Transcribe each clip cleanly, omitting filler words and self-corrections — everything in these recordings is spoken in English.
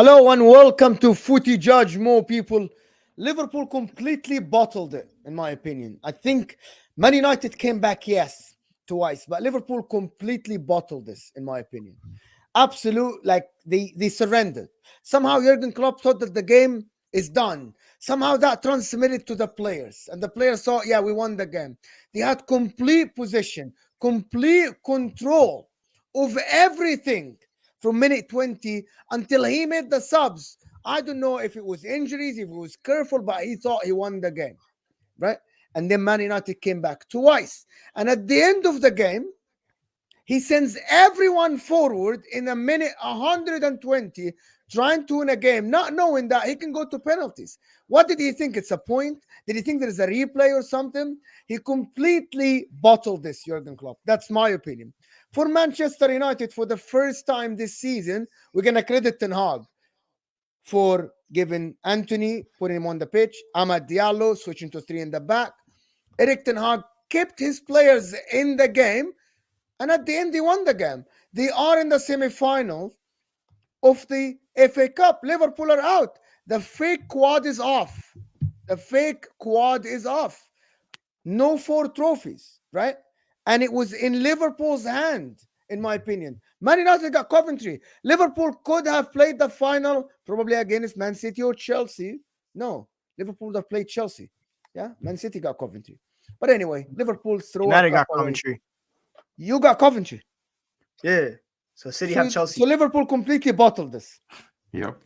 Hello and welcome to Footy Judge Mo people. Liverpool completely bottled it, in my opinion. I think Man United came back, yes, twice, but Liverpool completely bottled this, in my opinion. Absolute, like they surrendered. Somehow Jurgen Klopp thought that the game is done. Somehow that transmitted to the players, and the players thought, yeah, we won the game. They had complete possession, complete control of everything from minute 20 until he made the subs. I don't know if it was injuries, if he was careful, but he thought he won the game, right? And then Man United came back twice. And at the end of the game, he sends everyone forward in a minute 120, trying to win a game, not knowing that he can go to penalties. What did he think? It's a point? Did he think there's a replay or something? He completely bottled this, Jurgen Klopp. That's my opinion. For Manchester United, for the first time this season, we're going to credit Ten Hag for giving Anthony, putting him on the pitch, Amad Diallo, switching to three in the back. Erik Ten Hag kept his players in the game, and at the end, they won the game. They are in the semi-final of the FA Cup. Liverpool are out. The fake quad is off. The fake quad is off. No 4 trophies, right? And it was in Liverpool's hand, in my opinion. Man United got Coventry. Liverpool could have played the final probably against Man City or Chelsea. No, Liverpool would have played Chelsea. Yeah, Man City got Coventry. But anyway, Liverpool threw United got Coventry. You got Coventry. Yeah. So City have Chelsea. So Liverpool completely bottled this. Yep.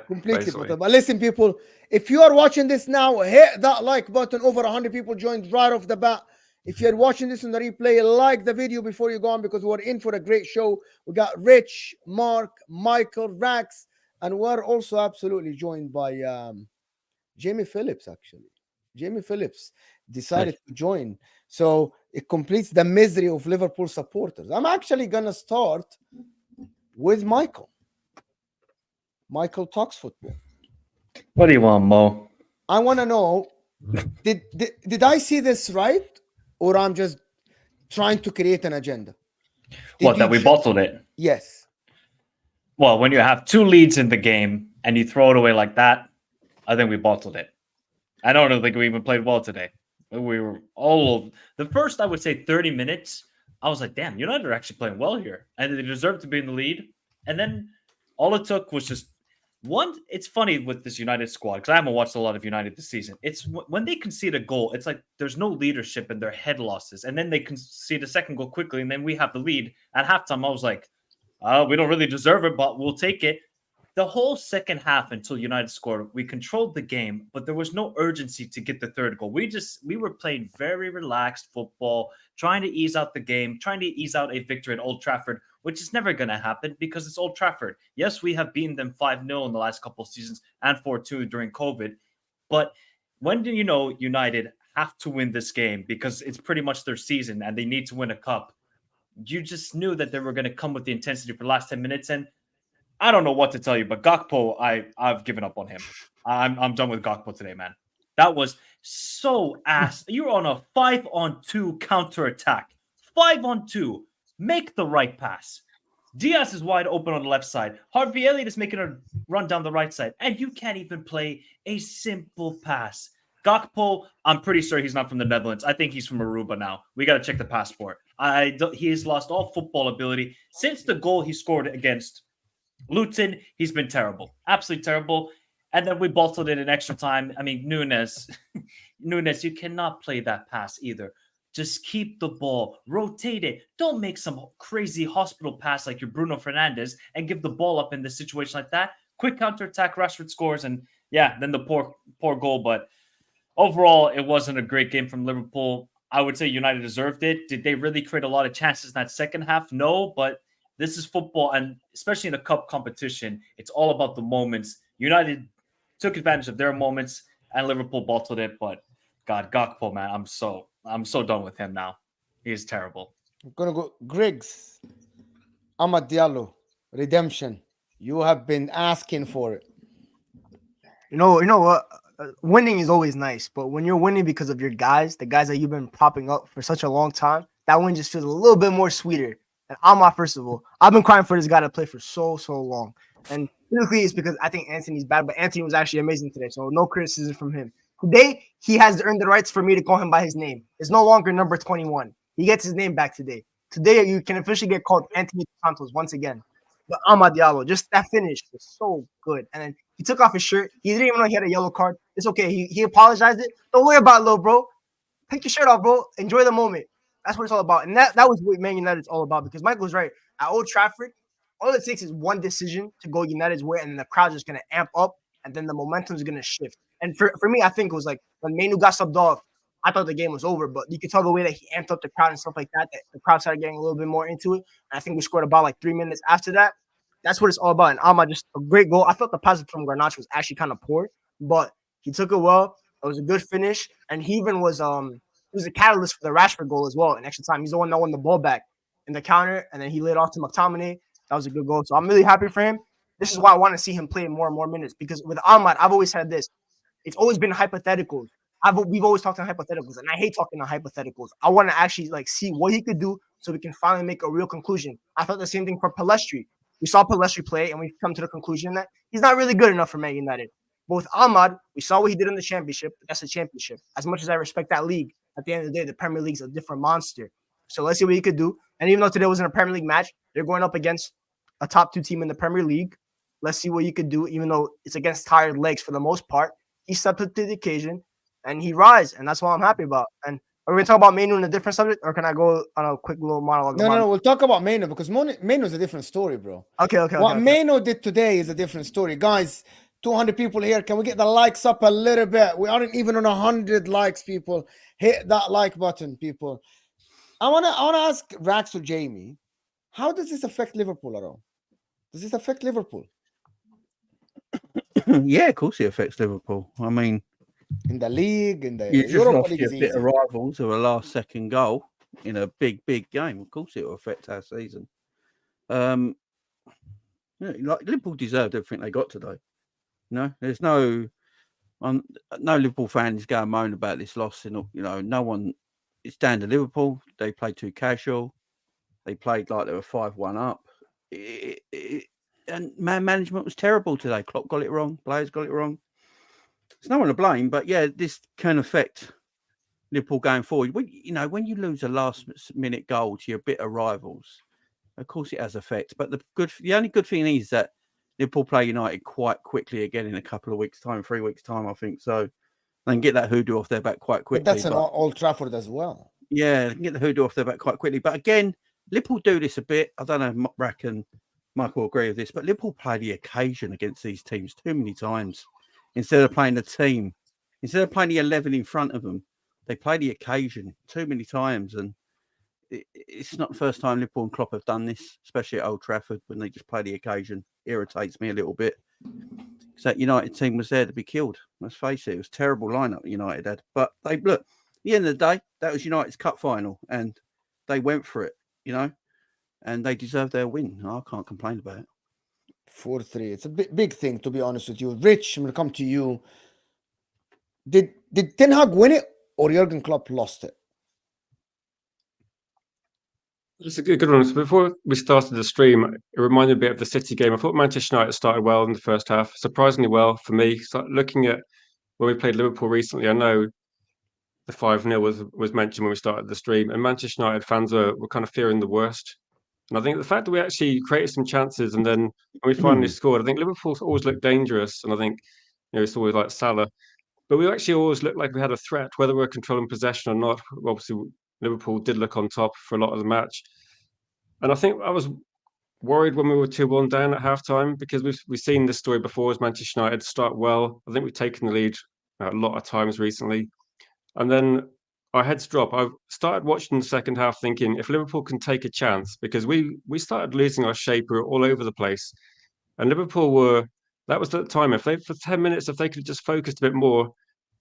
Completely bottled. But listen, people, if you are watching this now, hit that like button. Over 100 people joined right off the bat. If you're watching this on the replay, like the video before you go on, because we're in for a great show. We got Rich, Mark, Michael, Rax, and we're also absolutely joined by Jamie Phillips, actually. Jamie Phillips decided to join. So it completes the misery of Liverpool supporters. I'm actually going to start with Michael. Michael talks football. What do you want, Mo? I want to know, did I see this right? Or I'm just trying to create an agenda? That we bottled it? Yes. Well, when you have 2 leads in the game and you throw it away like that, I think we bottled it. I don't think we even played well today. We were all the first, I would say, 30 minutes. I was like, damn, United are actually playing well here. And they deserve to be in the lead. And then all it took was just one. It's funny with this United squad, because I haven't watched a lot of United this season. It's when they concede a goal, it's like there's no leadership and their head losses. And then they concede a second goal quickly, and then we have the lead. At halftime, I was like, we don't really deserve it, but we'll take it. The whole second half until United scored, we controlled the game, but there was no urgency to get the third goal. We were playing very relaxed football, trying to ease out the game, trying to ease out a victory at Old Trafford, which is never going to happen because it's Old Trafford. Yes, we have beaten them 5-0 in the last couple of seasons and 4-2 during COVID. But when do you know United have to win this game because it's pretty much their season and they need to win a cup? You just knew that they were going to come with the intensity for the last 10 minutes. And I don't know what to tell you, but Gakpo, I've given up on him. I'm done with Gakpo today, man. That was so ass. You were on a 5-on-2 counterattack. 5-on-2. Make the right pass. Diaz is wide open on the left side. Harvey Elliott is making a run down the right side. And you can't even play a simple pass. Gakpo, I'm pretty sure he's not from the Netherlands. I think he's from Aruba now. We got to check the passport. He has lost all football ability. Since the goal he scored against Luton, he's been terrible. Absolutely terrible. And then we bottled it in extra time. I mean, Nunes, you cannot play that pass either. Just keep the ball, rotate it. Don't make some crazy hospital pass like your Bruno Fernandes and give the ball up in this situation like that. Quick counterattack, Rashford scores, and yeah, then the poor goal. But overall, it wasn't a great game from Liverpool. I would say United deserved it. Did they really create a lot of chances in that second half? No, but this is football, and especially in a cup competition, it's all about the moments. United took advantage of their moments, and Liverpool bottled it. But God, Gakpo, man, I'm so done with him now. He is terrible. I'm gonna go Griggs. Amad Diallo, redemption. You have been asking for it. You know what? Winning is always nice, but when you're winning because of your guys, the guys that you've been propping up for such a long time, that win just feels a little bit more sweeter. And Amad, first of all, I've been crying for this guy to play for so long. And Physically, it's because I think Anthony's bad, but Anthony was actually amazing today, so no criticism from him. Today, he has earned the rights for me to call him by his name. It's no longer number 21. He gets his name back today. Today, you can officially get called Anthony Santos once again. But Amad Diallo, just that finish was so good. And then he took off his shirt. He didn't even know he had a yellow card. It's okay. He apologized it. Don't worry about it, little bro. Take your shirt off, bro. Enjoy the moment. That's what it's all about. And that was what Man United's all about, because Michael was right. At Old Trafford, all it takes is one decision to go United's way, and then the crowd's just going to amp up, and then the momentum's going to shift. And for me, I think it was like when Mainoo got subbed off, I thought the game was over, but you could tell the way that he amped up the crowd and stuff like that, that the crowd started getting a little bit more into it. And I think we scored about like 3 minutes after that. That's what it's all about. And Alma, just a great goal. I thought the pass from Garnacho was actually kind of poor, but he took it well. It was a good finish, and he even was a catalyst for the Rashford goal as well in extra time. He's the one that won the ball back in the counter, and then he laid off to McTominay. That was a good goal. So I'm really happy for him. This is why I want to see him play more and more minutes, because with Ahmad, I've always had this. It's always been hypotheticals. We've always talked in hypotheticals, and I hate talking in hypotheticals. I want to actually like see what he could do so we can finally make a real conclusion. I thought the same thing for Palestri. We saw Palestri play, and we've come to the conclusion that he's not really good enough for Man United. But with Ahmad, we saw what he did in the championship. That's a championship. As much as I respect that league, at the end of the day, the Premier League's a different monster. So let's see what he could do. And even though today wasn't a Premier League match, they're going up against a top 2 team in the Premier League. Let's see what he could do, even though it's against tired legs for the most part. He stepped up to the occasion, and he rise, and that's what I'm happy about. And are we going to talk about Mainoo in a different subject, or can I go on a quick little monologue? No. We'll talk about Mainoo, because Mainoo is a different story, bro. Okay. What Mainoo did today is a different story. Guys, 200 people here. Can we get the likes up a little bit? We aren't even on 100 likes, people. Hit that like button, people. I wanna ask Rax or Jamie, how does this affect Liverpool at all? Does this affect Liverpool? Yeah, of course it affects Liverpool. I mean, in the league, in the you just Europa lost League your is bit easy. of rivals of a last-second goal in a big game. Of course, it will affect our season. Like Liverpool deserved everything they got today. No, there's no Liverpool fan is going to moan about this loss. And no one. It's down to Liverpool. They played too casual. They played like they were 5-1 up. And man management was terrible today. Klopp got it wrong. Players got it wrong. There's no one to blame, but yeah, this can affect Liverpool going forward. When you lose a last-minute goal to your bitter rivals, of course it has effect. But the only good thing is that Liverpool play United quite quickly again in a couple of weeks' time, 3 weeks' time, I think. So they can get that hoodoo off their back quite quickly. But that's an Old Trafford as well. Yeah, they can get the hoodoo off their back quite quickly. But again, Liverpool do this a bit. I don't know if Rack and Michael agree with this, but Liverpool play the occasion against these teams too many times. Instead of playing the team, instead of playing the 11 in front of them, they play the occasion too many times. And it's not the first time Liverpool and Klopp have done this, especially at Old Trafford, when they just play the occasion. Irritates me a little bit. Because that United team was there to be killed. Let's face it, it was a terrible lineup United had. But look, at the end of the day, that was United's cup final, and they went for it, and they deserved their win. I can't complain about it. 4-3. It's a big thing, to be honest with you. Rich, I'm going to come to you. Did Ten Hag win it, or Jurgen Klopp lost it? It's a good one. So before we started the stream, it reminded me a bit of the City game. I thought Manchester United started well in the first half, surprisingly well for me. So looking at when we played Liverpool recently, I know the 5-0 was mentioned when we started the stream, and Manchester United fans were kind of fearing the worst. And I think the fact that we actually created some chances and then when we finally scored, I think Liverpool's always looked dangerous. And I think, it's always like Salah. But we actually always looked like we had a threat, whether we're controlling possession or not. Obviously, Liverpool did look on top for a lot of the match. And I think I was worried when we were 2-1 down at halftime, because we've seen this story before as Manchester United start well. I think we've taken the lead a lot of times recently. And then our heads drop. I started watching the second half thinking, if Liverpool can take a chance, because we started losing our shape, we were all over the place. And Liverpool that was the time, for 10 minutes, if they could have just focused a bit more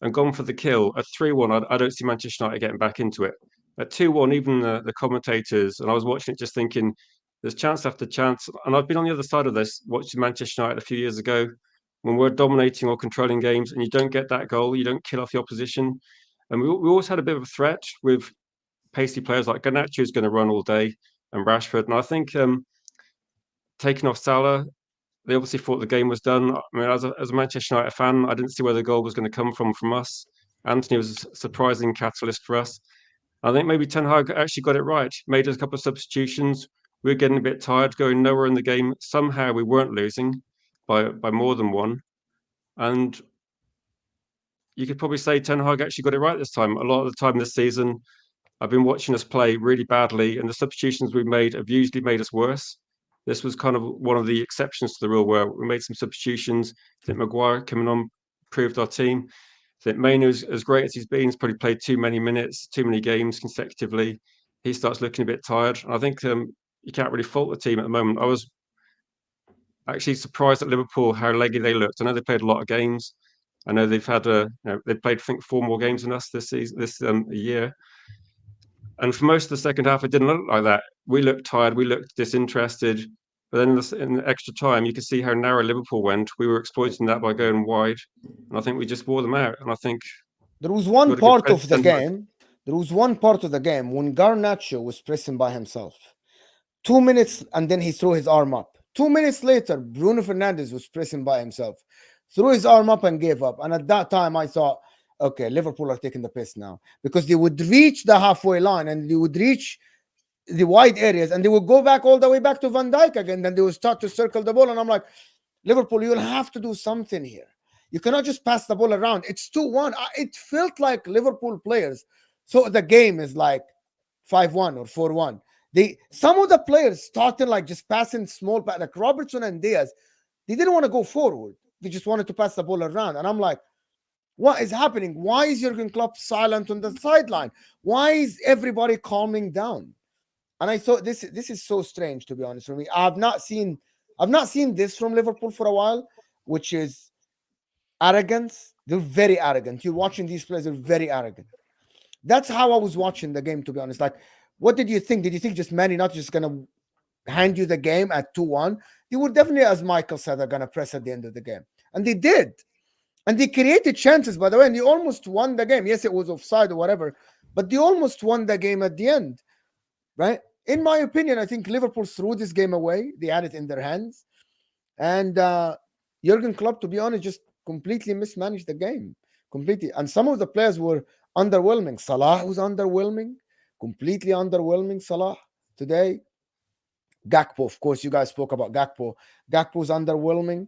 and gone for the kill, at 3-1, I don't see Manchester United getting back into it. At 2-1, even the commentators, and I was watching it just thinking, there's chance after chance. And I've been on the other side of this, watching Manchester United a few years ago, when we're dominating or controlling games and you don't get that goal, you don't kill off the opposition. And we always had a bit of a threat with pacey players like Garnacho, who's going to run all day, and Rashford. And I think taking off Salah, they obviously thought the game was done. I mean, as a Manchester United fan, I didn't see where the goal was going to come from us. Anthony was a surprising catalyst for us. I think maybe Ten Hag actually got it right. Made a couple of substitutions. We were getting a bit tired, going nowhere in the game. Somehow we weren't losing by more than one. And you could probably say Ten Hag actually got it right this time. A lot of the time this season, I've been watching us play really badly, and the substitutions we made have usually made us worse. This was kind of one of the exceptions to the rule where we made some substitutions. I think Maguire coming on improved our team. I think Mainoo, as great as he's been, he's probably played too many minutes, too many games consecutively. He starts looking a bit tired. And I think you can't really fault the team at the moment. I was actually surprised at Liverpool how leggy they looked. I know they played a lot of games. I know they've had they've played, I think, 4 more games than us this season, this year. And for most of the second half, it didn't look like that. We looked tired. We looked disinterested. But then in the extra time, you could see how narrow Liverpool went. We were exploiting that by going wide. And I think we just wore them out. And I think there was one part of the game. There was one part of the game when Garnacho was pressing by himself. 2 minutes, and then he threw his arm up. 2 minutes later, Bruno Fernandes was pressing by himself. Threw his arm up and gave up. And at that time, I thought, okay, Liverpool are taking the piss now, because they would reach the halfway line and they would reach the wide areas and they would go back all the way back to Van Dijk again. Then they would start to circle the ball. And I'm like, Liverpool, you'll have to do something here. You cannot just pass the ball around. It's 2-1. It felt like Liverpool players. So the game is like 5-1 or 4-1. Some of the players started like just passing small, like Robertson and Diaz. They didn't want to go forward. They just wanted to pass the ball around. And I'm like, what is happening? Why is Jurgen Klopp silent on the sideline? Why is everybody calming down? And I thought this is so strange, to be honest with me. I've not seen this from Liverpool for a while, which is arrogance. They're very arrogant. You're watching these players, they're very arrogant. That's how I was watching the game, to be honest. Like, what did you think? Did you think just Man United just gonna hand you the game at 2-1? They were definitely, as Michael said, they're gonna press at the end of the game. And they did. And they created chances, by the way, and they almost won the game. Yes, it was offside or whatever, but they almost won the game at the end, right? In my opinion, I think Liverpool threw this game away. They had it in their hands. And Jurgen Klopp, to be honest, just completely mismanaged the game. Completely. And some of the players were underwhelming. Salah was underwhelming. Completely underwhelming, Salah, today. Gakpo, of course, you guys spoke about Gakpo. Gakpo's underwhelming.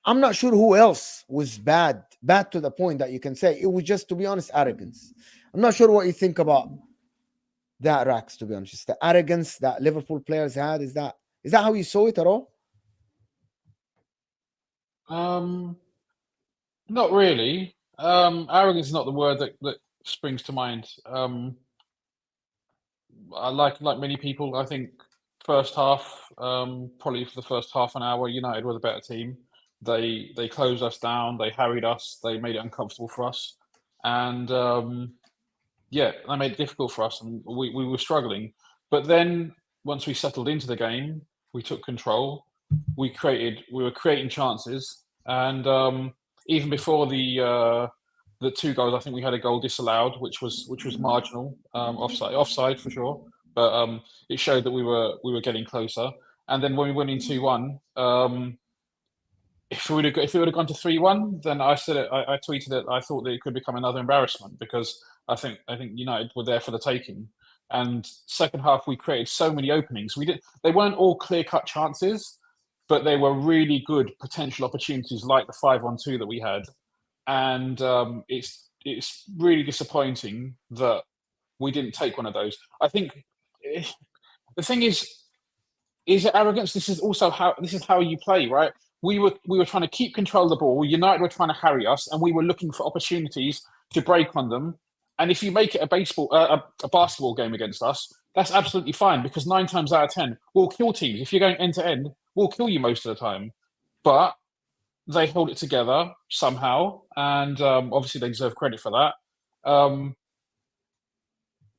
I'm not sure who else was bad to the point that you can say. It was just, to be honest, arrogance. I'm not sure what you think about that, Rax, to be honest. Just the arrogance that Liverpool players had. Is that how you saw it at all? Not really. Arrogance is not the word that springs to mind. I like many people, I think first half, probably for the first half an hour, United were the better team. They closed us down, they harried us, they made it uncomfortable for us. And they made it difficult for us, and we were struggling. But then once we settled into the game, we took control. We were creating chances, and even before the 2 goals, I think we had a goal disallowed, which was marginal, offside for sure. But it showed that we were getting closer. And then when we went in 2-1, if we would have gone to 3-1, then I said it. I tweeted it. I thought that it could become another embarrassment, because I think United were there for the taking. And second half, we created so many openings. They weren't all clear-cut chances, but they were really good potential opportunities, like the 5-on-2 that we had. And it's really disappointing that we didn't take one of those. I think the thing is it arrogance? This is how you play, right? We were trying to keep control of the ball. United were trying to harry us, and we were looking for opportunities to break on them. And if you make it a basketball game against us, that's absolutely fine, because 9 times out of 10 we'll kill teams. If you're going end to end, we'll kill you most of the time. But they held it together somehow, and obviously they deserve credit for that.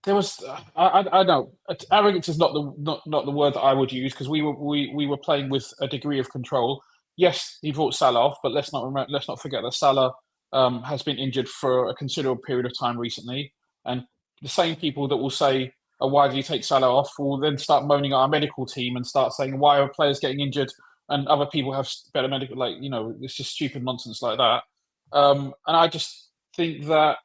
There was, I know, arrogance is not the word that I would use, because we were playing with a degree of control. Yes, he brought Salah off, but let's not forget that Salah has been injured for a considerable period of time recently, and the same people that will say, "Oh, why did you take Salah off?" will then start moaning at our medical team and start saying, "Why are players getting injured and other people have better medical, like, you know, it's just stupid nonsense like that. And I just think that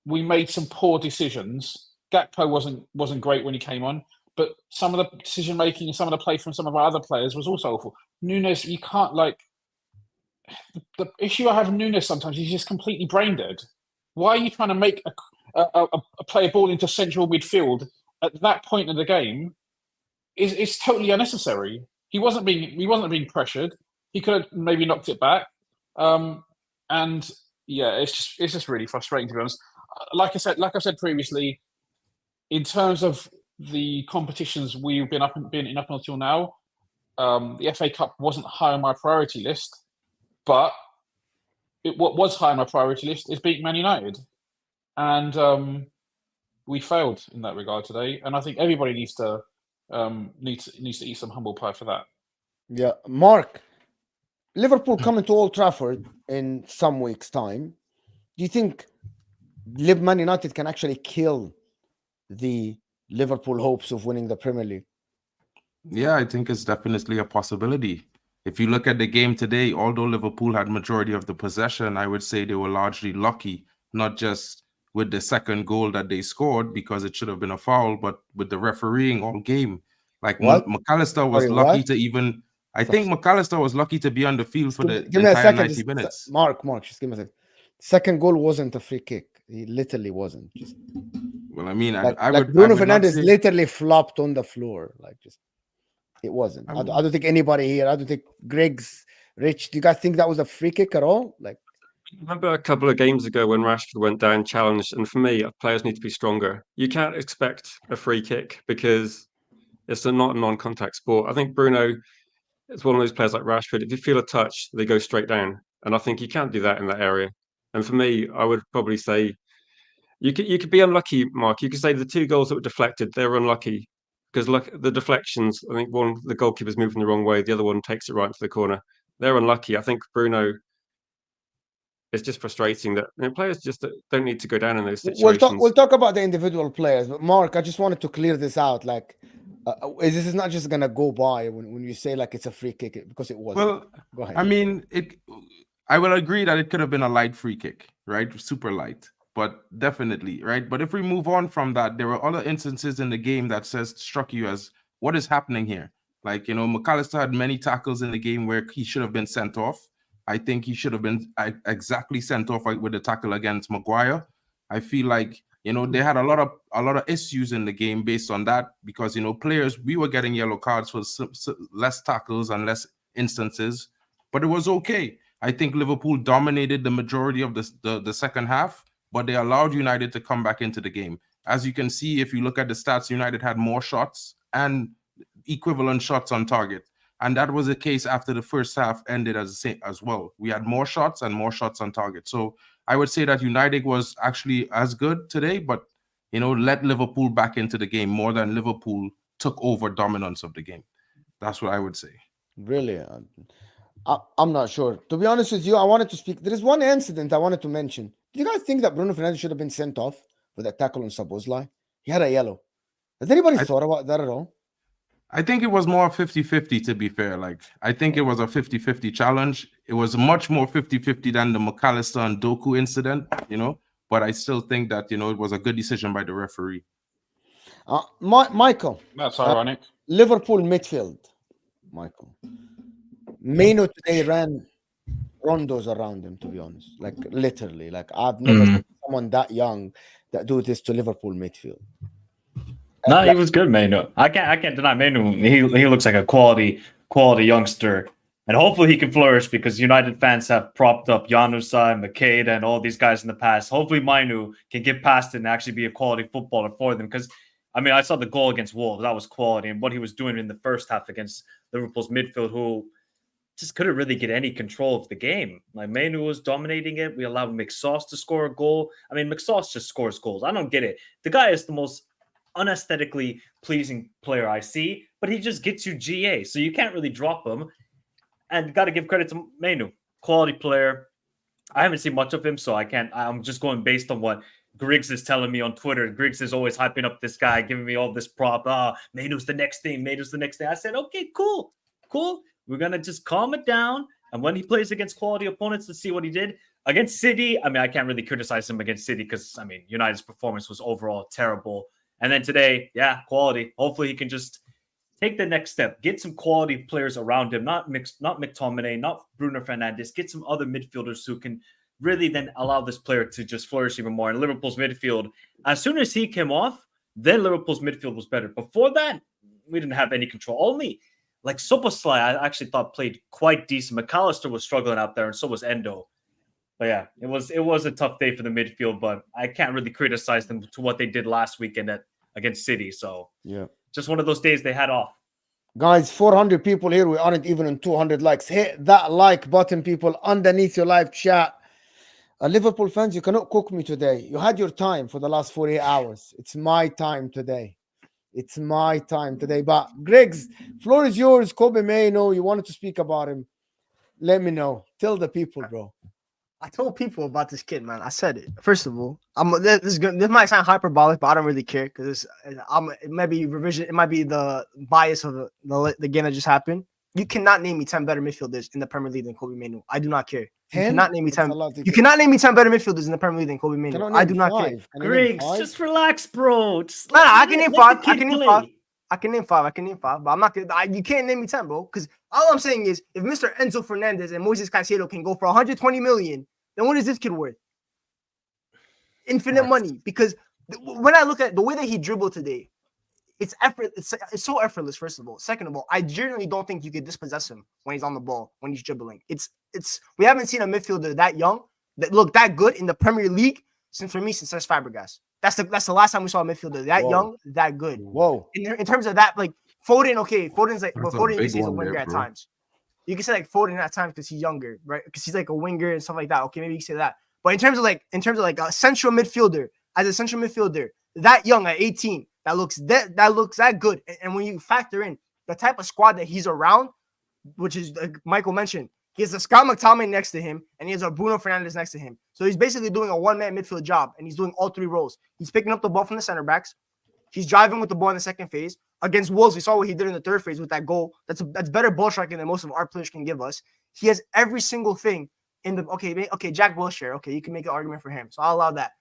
we made some poor decisions. Gakpo wasn't great when he came on, but some of the decision making and some of the play from some of our other players was also awful. Nunes, you can't like. The issue I have with Nunes sometimes, he's just completely brain dead. Why are you trying to make a play a ball into central midfield at that point in the game? Is totally unnecessary. He wasn't being pressured. He could have maybe knocked it back. And yeah, it's just really frustrating, to be honest. Like I said previously, in terms of the competitions we've been in up until now, the FA Cup wasn't high on my priority list, but what was high on my priority list is beating Man United, and we failed in that regard today. And I think everybody needs to eat some humble pie for that. Yeah, Mark, Liverpool coming to Old Trafford in some weeks' time. Do you think Man United can actually kill the Liverpool hopes of winning the Premier League? Yeah, I think it's definitely a possibility. If you look at the game today, although Liverpool had majority of the possession, I would say they were largely lucky, not just with the second goal that they scored because it should have been a foul, but with the refereeing all game. Like McAllister was lucky to even. I think McAllister was lucky to be on the field for the entire 90 minutes. Mark, just give me a second. Second goal wasn't a free kick. He literally wasn't. Well, I mean, I would. Bruno Fernandes literally flopped on the floor. It wasn't. I don't think anybody here. I don't think Rich. Do you guys think that was a free kick at all? I remember a couple of games ago when Rashford went down challenged, and for me, players need to be stronger. You can't expect a free kick because it's not a non-contact sport. I think Bruno is one of those players like Rashford. If you feel a touch, they go straight down, and I think you can't do that in that area. And for me, I would probably say you could be unlucky, Mark. You could say the two goals that were deflected, they were unlucky because the deflections. I think one, the goalkeeper's moving the wrong way, the other one takes it right into the corner. They're unlucky. I think Bruno. It's just frustrating that players just don't need to go down in those situations. We'll talk about the individual players, but Mark, I just wanted to clear this out. This is not just gonna go by when you say it's a free kick because it wasn't. Well, go ahead. I mean, I will agree that it could have been a light free kick, right? Super light, but definitely, right? But if we move on from that, there were other instances in the game that struck you as what is happening here. McAllister had many tackles in the game where he should have been sent off. I think he should have been exactly sent off with the tackle against Maguire. I feel like, they had a lot of issues in the game based on that because, players, we were getting yellow cards for less tackles and less instances, but it was okay. I think Liverpool dominated the majority of the second half, but they allowed United to come back into the game. As you can see, if you look at the stats, United had more shots and equivalent shots on target. And that was the case after the first half ended as well. We had more shots and more shots on target. So I would say that United was actually as good today, but, let Liverpool back into the game more than Liverpool took over dominance of the game. That's what I would say. Really? I'm not sure. To be honest with you, I wanted to speak. There is one incident I wanted to mention. Do you guys think that Bruno Fernandes should have been sent off for that tackle on Szoboszlai? He had a yellow. Has anybody thought about that at all? I think it was more 50-50, to be fair. I think it was a 50-50 challenge. It was much more 50-50 than the McAllister and Doku incident, but I still think that, it was a good decision by the referee. Michael. That's ironic. Liverpool midfield. Michael. Mainoo today ran rondos around him, to be honest. Literally. I've never seen someone that young that do this to Liverpool midfield. No, he was good, Mainoo. I can't deny Mainoo. He looks like a quality youngster, and hopefully he can flourish because United fans have propped up Januzaj and Makeda and all these guys in the past. Hopefully Mainoo can get past it and actually be a quality footballer for them. Because I saw the goal against Wolves, that was quality, and what he was doing in the first half against Liverpool's midfield, who just couldn't really get any control of the game. Mainoo was dominating it. We allowed McSauce to score a goal. McSauce just scores goals. I don't get it. The guy is the most unaesthetically pleasing player I see, but he just gets you GA, so you can't really drop him. And got to give credit to Mainoo, quality player. I haven't seen much of him, so I'm just going based on what Griggs is telling me on Twitter. Griggs is always hyping up this guy, giving me all this prop. Mainoo's the next thing. I said, okay, cool. We're gonna just calm it down. And when he plays against quality opponents, let's see what he did against City. I mean, I can't really criticize him against City because I mean, United's performance was overall terrible. And then today, yeah, quality. Hopefully, he can just take the next step, get some quality players around him, not McTominay, not Bruno Fernandes, get some other midfielders who can really then allow this player to just flourish even more. And Liverpool's midfield, as soon as he came off, then Liverpool's midfield was better. Before that, we didn't have any control. Only like Soboslai, I actually thought played quite decent. McAllister was struggling out there, and so was Endo. But yeah, it was a tough day for the midfield, but I can't really criticize them to what they did last weekend against City. So Yeah. just one of those days they had off. Guys, 400 people here. We aren't even on 200 likes. Hit that like button, people, underneath your live chat. Liverpool fans, you cannot cook me today. You had your time for the last 48 hours. It's my time today. It's my time today. But Greg's, floor is yours. Kobbie Mainoo, you wanted to speak about him. Let me know. Tell the people, bro. I told people about this kid, man. I said it. First of all, this might sound hyperbolic, but I don't really care because it might be revision. It might be the bias of the game that just happened. You cannot name me 10 better midfielders in the Premier League than Kobbie Mainoo. I do not care. 10? You cannot name me 10. That's a lot. You cannot name me 10 better midfielders in the Premier League than Kobbie Mainoo. Cannot I name do not care. five. Can you name Griggs, five? just relax, bro. Just No, I can name five. the I kid can name play. five. I can name five, but I'm not gonna. You can't name me 10, bro. Because all I'm saying is, if Mr. Enzo Fernandez and Moises Caicedo can go for 120 million, then what is this kid worth? Infinite money. Because when I look at the way that he dribbled today, it's effort. It's so effortless. First of all, second of all, I genuinely don't think you could dispossess him when he's on the ball, when he's dribbling. It's. We haven't seen a midfielder that young that looked that good in the Premier League since Fabregas. That's the last time we saw a midfielder that young, that good. Whoa. In terms of that, like Foden, okay, Foden's like, That's well, a Foden you can big say he's a one winger there, at bro. times. You can say like Foden at times because he's younger, right? Because he's like a winger and stuff like that. Okay, maybe you can say that. But in terms of like a central midfielder, as a central midfielder, that young at 18, that looks that good. And when you factor in the type of squad that he's around, which is like Michael mentioned, he has a Scott McTominay next to him, and he has a Bruno Fernandes next to him. So he's basically doing a one-man midfield job, and he's doing all three roles. He's picking up the ball from the center backs. He's driving with the ball in the second phase. Against Wolves, we saw what he did in the third phase with that goal. That's better ball striking than most of our players can give us. He has every single thing in the okay. Jack Wilshere, okay, you can make an argument for him, so I'll allow that.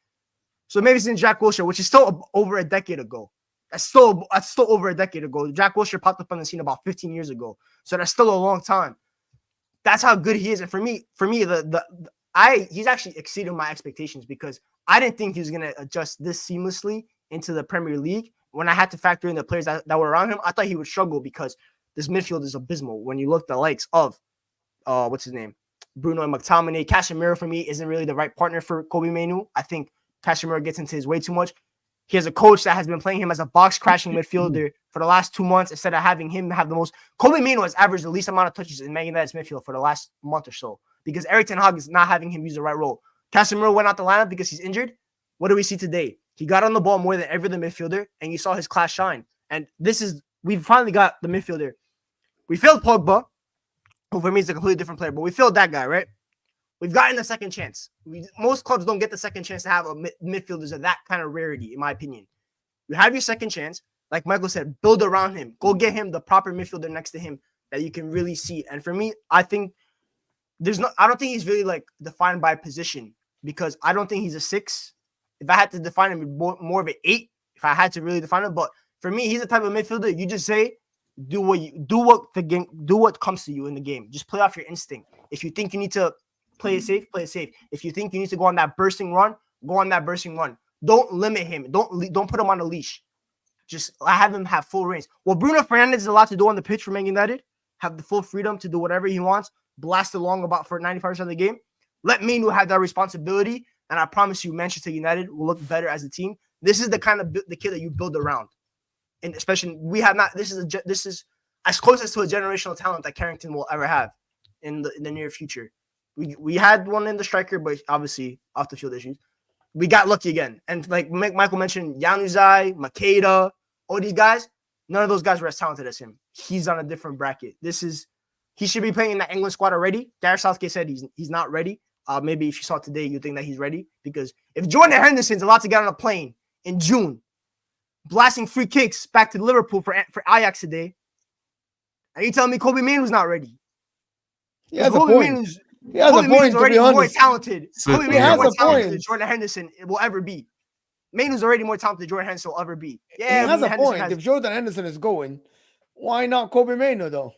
So maybe it's in Jack Wilshere, which is still over a decade ago. That's still over a decade ago. Jack Wilshere popped up on the scene about 15 years ago, so that's still a long time. That's how good he is, and for me, he's actually exceeded my expectations because I didn't think he was gonna adjust this seamlessly into the Premier League. When I had to factor in the players that were around him, I thought he would struggle because this midfield is abysmal. When you look at the likes of what's his name, Bruno and McTominay, Casemiro for me isn't really the right partner for Kobbie Mainoo. I think Casemiro gets into his way too much. He has a coach that has been playing him as a box-crashing midfielder for the last 2 months instead of having him have the most. Kobbie Mainoo has averaged the least amount of touches in Man United's midfield for the last month or so because Ten Hag is not having him use the right role. Casemiro went out the lineup because he's injured. What do we see today? He got on the ball more than every other midfielder, and you saw his class shine. And we've finally got the midfielder. We failed Pogba, who for me is a completely different player, but we failed that guy, right? We've gotten a second chance. Most clubs don't get the second chance to have midfielders of that kind of rarity, in my opinion. You have your second chance. Like Michael said, build around him. Go get him the proper midfielder next to him that you can really see. And for me, I think I don't think he's really like defined by position because I don't think he's a 6. If I had to define him, more of an 8, if I had to really define him. But for me, he's the type of midfielder you just say, do what comes to you in the game. Just play off your instinct. If you think you need to play it safe, play it safe. If you think you need to go on that bursting run, go on that bursting run. Don't limit him. Don't put him on a leash. Just have him have full reins. What Bruno Fernandes is allowed to do on the pitch for Man United, have the full freedom to do whatever he wants, blast along about for 95% of the game. Let Mainoo have that responsibility, and I promise you, Manchester United will look better as a team. This is the kind of the kid that you build around, and especially we have not. This is as closest to a generational talent that Carrington will ever have in the near future. We had one in the striker, but obviously off the field issues. We got lucky again. And like Michael mentioned, Januzaj, Makeda, all these guys, none of those guys were as talented as him. He's on a different bracket. He should be playing in that England squad already. Gareth Southgate said he's not ready. Maybe if you saw today, you think that he's ready. Because if Jordan Henderson's allowed to get on a plane in June, blasting free kicks back to Liverpool for Ajax today, And you telling me Kobbie Mainoo's not ready? He has a Kobbie point. Mainoo's He has a Kobbie Mainoo's point, to already be more honest. talented. So- Kobbie He Mainoo's has more a talented point. than Jordan Henderson will ever be. Mainoo's already more talented than Jordan Henderson will ever be. He Yeah, has a Henderson point. has- If Jordan Henderson is going, why not Kobbie Mainoo though?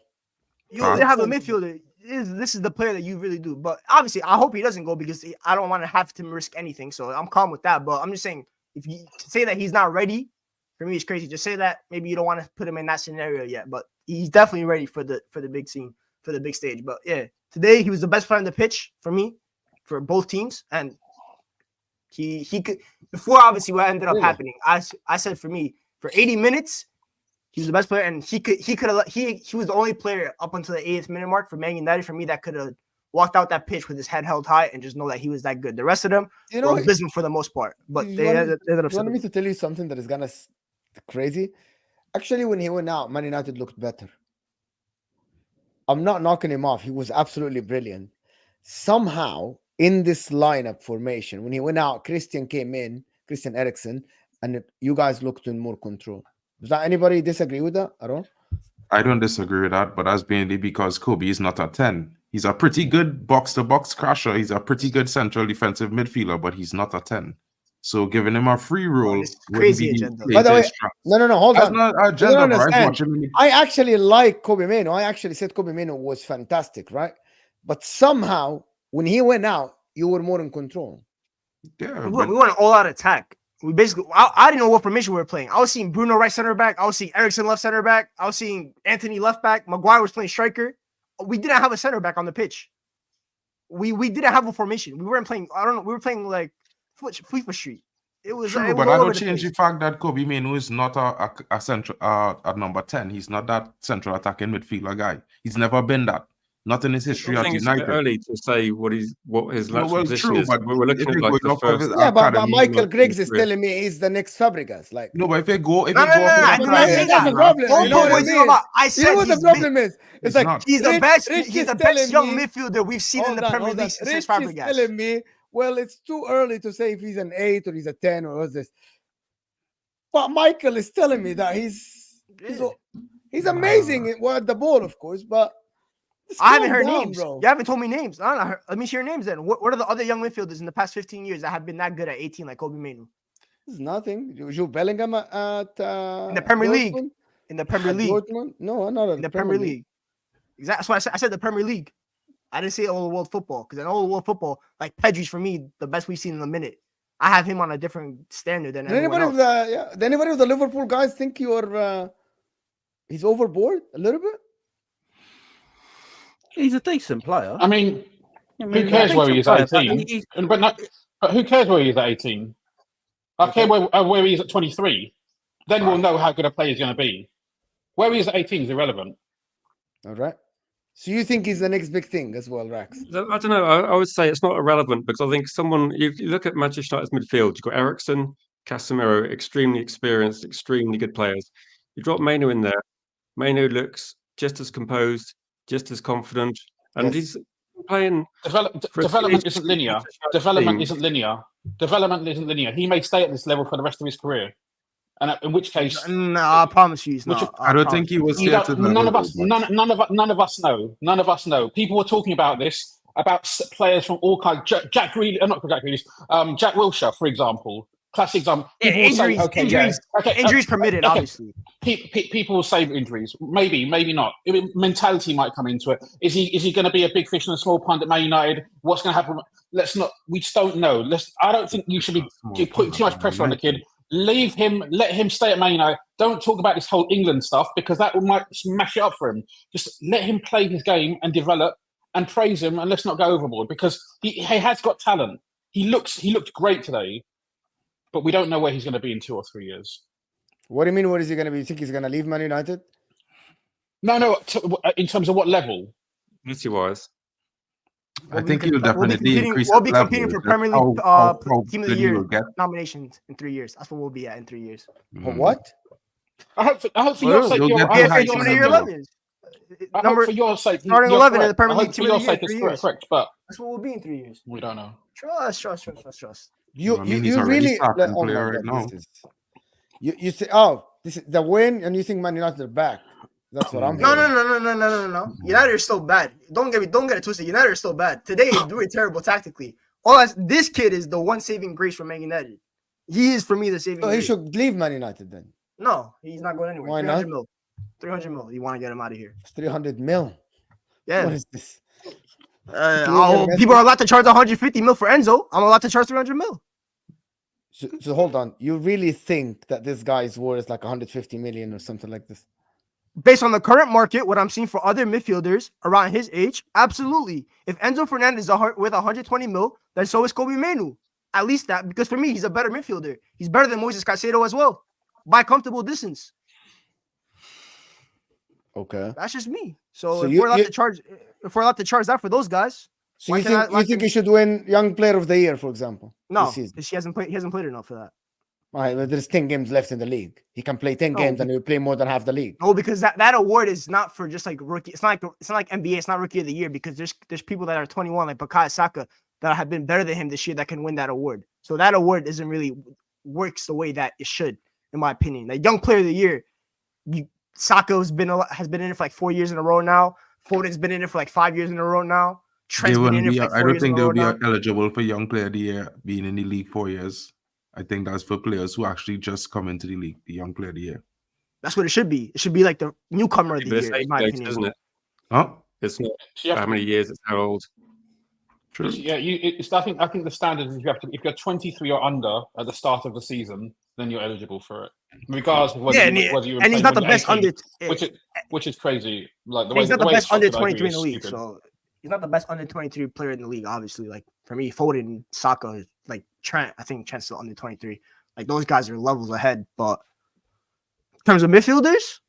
You have a midfielder. This is the player that you really do. But obviously, I hope he doesn't go because I don't want to have to risk anything. So I'm calm with that. But I'm just saying, if you say that he's not ready, for me, it's crazy. Just say that maybe you don't want to put him in that scenario yet. But he's definitely ready for the big scene, for the big stage. But yeah, today he was the best player on the pitch for me, for both teams, and he could. Before obviously what ended up Really? happening, I said for me for 80 minutes. He was the best player, and he was the only player up until the 80th minute mark for Man United for me that could have walked out that pitch with his head held high and just know that he was that good. The rest of them You were know, abysmal for the most part, but you they want ended you up. want me to tell you something that is gonna crazy? Actually, when he went out, Man United looked better. I'm not knocking him off. He was absolutely brilliant. Somehow, in this lineup formation, when he went out, Christian came in, Christian Eriksen, and you guys looked in more control. Does that anybody disagree with that at all? I don't disagree with that, but that's mainly because Kobbie is not a 10. He's a pretty good box-to-box crasher. He's a pretty good central defensive midfielder, but he's not a 10. So giving him a free role this wouldn't crazy be agenda. played By the to way, his strengths. no, hold That's on. not You agenda, don't bro. I understand. watch him in- I actually like Kobbie Mainoo. I actually said Kobbie Mainoo was fantastic, right? But somehow, when he went out, you were more in control. Yeah, We but went an all-out attack. We basically, I didn't know what formation we were playing. I was seeing Bruno right center back. I was seeing Eriksen left center back. I was seeing Anthony left back. Maguire was playing striker. We didn't have a center back on the pitch. We didn't have a formation. We weren't playing. I don't know. We were playing like FIFA Street. It was true, it was but all I over don't the change place. the fact that Kobbie Mainoo is not a central a number 10. He's not that central attacking midfielder guy. He's never been that. Not in his history I at think it's a bit United. early to say what his No, natural well, position true, is. but We're looking if at you're like going the off of first. his Yeah, but academy, Michael not Griggs is career. telling me he's the next Fabregas. Like, no, but if you go, if No, you no, go no, off no, his I did not that's say the that. problem. Don't You know put what I words in my mean? mouth. I You know said what the he's problem is? It's He's like not. he's the Rich- best. Rich He's is the best telling young me- midfielder we've seen in the Premier hold on. League since Rich is Fabregas. telling me, well, it's too early to say if he's an 8 or he's a 10 or what's this. But Michael is telling me that he's amazing at the ball, of course, but just I haven't calm heard down, names. bro. You haven't told me names. I don't know. Let me hear names then. What are the other young midfielders in the past 15 years that have been that good at 18 like Kobbie Mainoo? It's nothing. Jude Bellingham at In the Premier League. Dortmund? In the Premier At League. Dortmund? No, not In the Premier League. Exactly. That's why I said the Premier League. I didn't say all world football because in all world football, like Pedri's for me the best we've seen in a minute. I have him on a different standard than Did anyone anybody else. did anybody of the Liverpool guys think you're he's overboard a little bit? He's a decent player. I mean, I who mean, cares he's a where he decent is player, at but 18? he's- But who cares where he is at 18? I care where he is at 23. Then we'll know how good a player he's going to be. Where he is at 18 is irrelevant. All right. So you think he's the next big thing as well, Rax? I don't know. I would say it's not irrelevant because I think you look at Manchester United's midfield, you've got Eriksen, Casemiro, extremely experienced, extremely good players. You drop Mainoo in there. Mainoo looks just as composed, just as confident, and Yes. he's playing. Development isn't linear. Manchester Development team. isn't linear. Development isn't linear. He may stay at this level for the rest of his career. And in which case, No, I promise you, he's Which- not. I don't think he was you here to don't, none of us know. None of us know. People were talking about this, about players from all kinds. Jack Wilshere, for example. Classic example. Yeah, People will say, injuries, okay, injuries, yeah, okay, injuries permitted, okay. obviously. People will say injuries. Maybe not. Mentality might come into it. Is he going to be a big fish in a small pond at Man United? What's going to happen? We just don't know. I don't think you should be putting too much pressure on the kid. Leave him. Let him stay at Man United. Don't talk about this whole England stuff because that might smash it up for him. Just let him play his game and develop and praise him, and let's not go overboard because he has got talent. He looked great today, but we don't know where he's going to be in 2 or 3 years. What do you mean? What is he going to be? You think he's going to leave Man United? No. In terms of what level? Quality-wise. I think he'll definitely increase. We'll be competing for Premier League Team of the Year get. nominations in 3 years. That's what we'll be at in 3 years. For what? I hope for your sake. you'll get Yeah, high Team of the team Year of the 11. I hope for your sake. starting you're 11 in the correct. Premier I League hope Team for of your the Year sake in it's 3 years. correct, but That's what we'll be in 3 years. we don't know. Trust. You I mean, he's already really starting my player right God, now. you say this is the win, and you think Man United are back. That's what I'm No, hearing. no. United are still bad. Don't get it twisted. United are still bad. Today, they're doing terrible tactically. This kid is the one saving grace for Man United. He is, for me, the saving So he grace. should leave Man United then. No, he's not going anywhere. Why 300 not? mil. 300 mil. You want to get him out of here. 300 mil. Yeah. What is this? People are allowed to charge 150 mil for Enzo. I'm allowed to charge 300 mil. So hold on. You really think that this guy is worth like 150 million or something like this? Based on the current market, what I'm seeing for other midfielders around his age, absolutely. If Enzo Fernandez is with 120 mil, then so is Kobbie Mainoo. At least that, because for me, he's a better midfielder. He's better than Moises Caicedo as well, by comfortable distance. Okay. That's just me. So if you- we're allowed to charge that for those guys, So you think he should win Young Player of the Year, for example? no, this season? because he hasn't played enough for that. All right, but there's 10 games left in the league. He can play 10 No, games and he'll play more than half the league. No, because that award is not for just like rookie. It's not like NBA. It's not Rookie of the Year because there's people that are 21 like Bukayo Saka that have been better than him this year that can win that award. So that award isn't really works the way that it should, in my opinion. Like Young Player of the Year, Saka has been in it for like 4 years in a row now. Foden's been in it for like 5 years in a row now. Trent's been in it for like 4 I don't years in think a row they'll be now. eligible for Young Player of the Year being in the league 4 years. I think that's for players who actually just come into the league, the Young Player of the Year. That's what it should be. It should be like the newcomer of the But it's year, in 8 my days, opinion. isn't it? Huh? It's not So you have how to- many years, it's how old. True. Yeah, I think the standard is if you're 23 or under at the start of the season, then you're eligible for it, regardless of whether you and he's not the best under. which is crazy. Like He's not the best under structured, I 23 in agree, the is league. stupid. So he's not the best under 23 player in the league. Obviously, like for me, Foden, and Saka, like Trent. I think Trent's still under 23. Like those guys are levels ahead. But in terms of midfielders,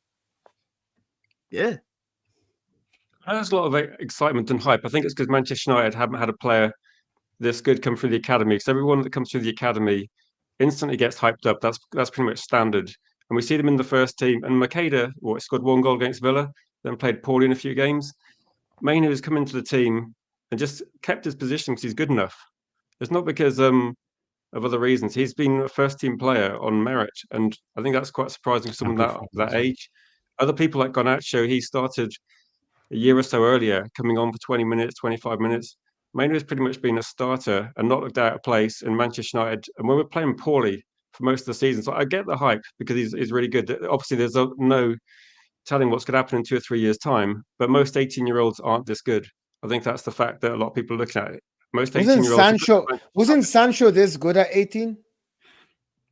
yeah. There's a lot of excitement and hype. I think it's because Manchester United haven't had a player this good come through the academy. Because everyone that comes through the academy instantly gets hyped up. That's pretty much standard. And we see them in the first team. And Makeda, scored 1 goal against Villa, then played poorly in a few games. Mainoo has come into the team and just kept his position because he's good enough. It's not because of other reasons. He's been a first-team player on merit, and I think that's quite surprising for someone that age. Other people like Garnacho, he started a year or so earlier, coming on for 20 minutes, 25 minutes. Mainoo has pretty much been a starter and not looked out of place in Manchester United. And when we're playing poorly for most of the season, so I get the hype because he's really good. Obviously, there's no telling what's going to happen in 2 or 3 years' time, but most 18-year-olds aren't this good. I think that's the fact that a lot of people are looking at it. Most 18-year-olds... Wasn't Sancho this good at 18?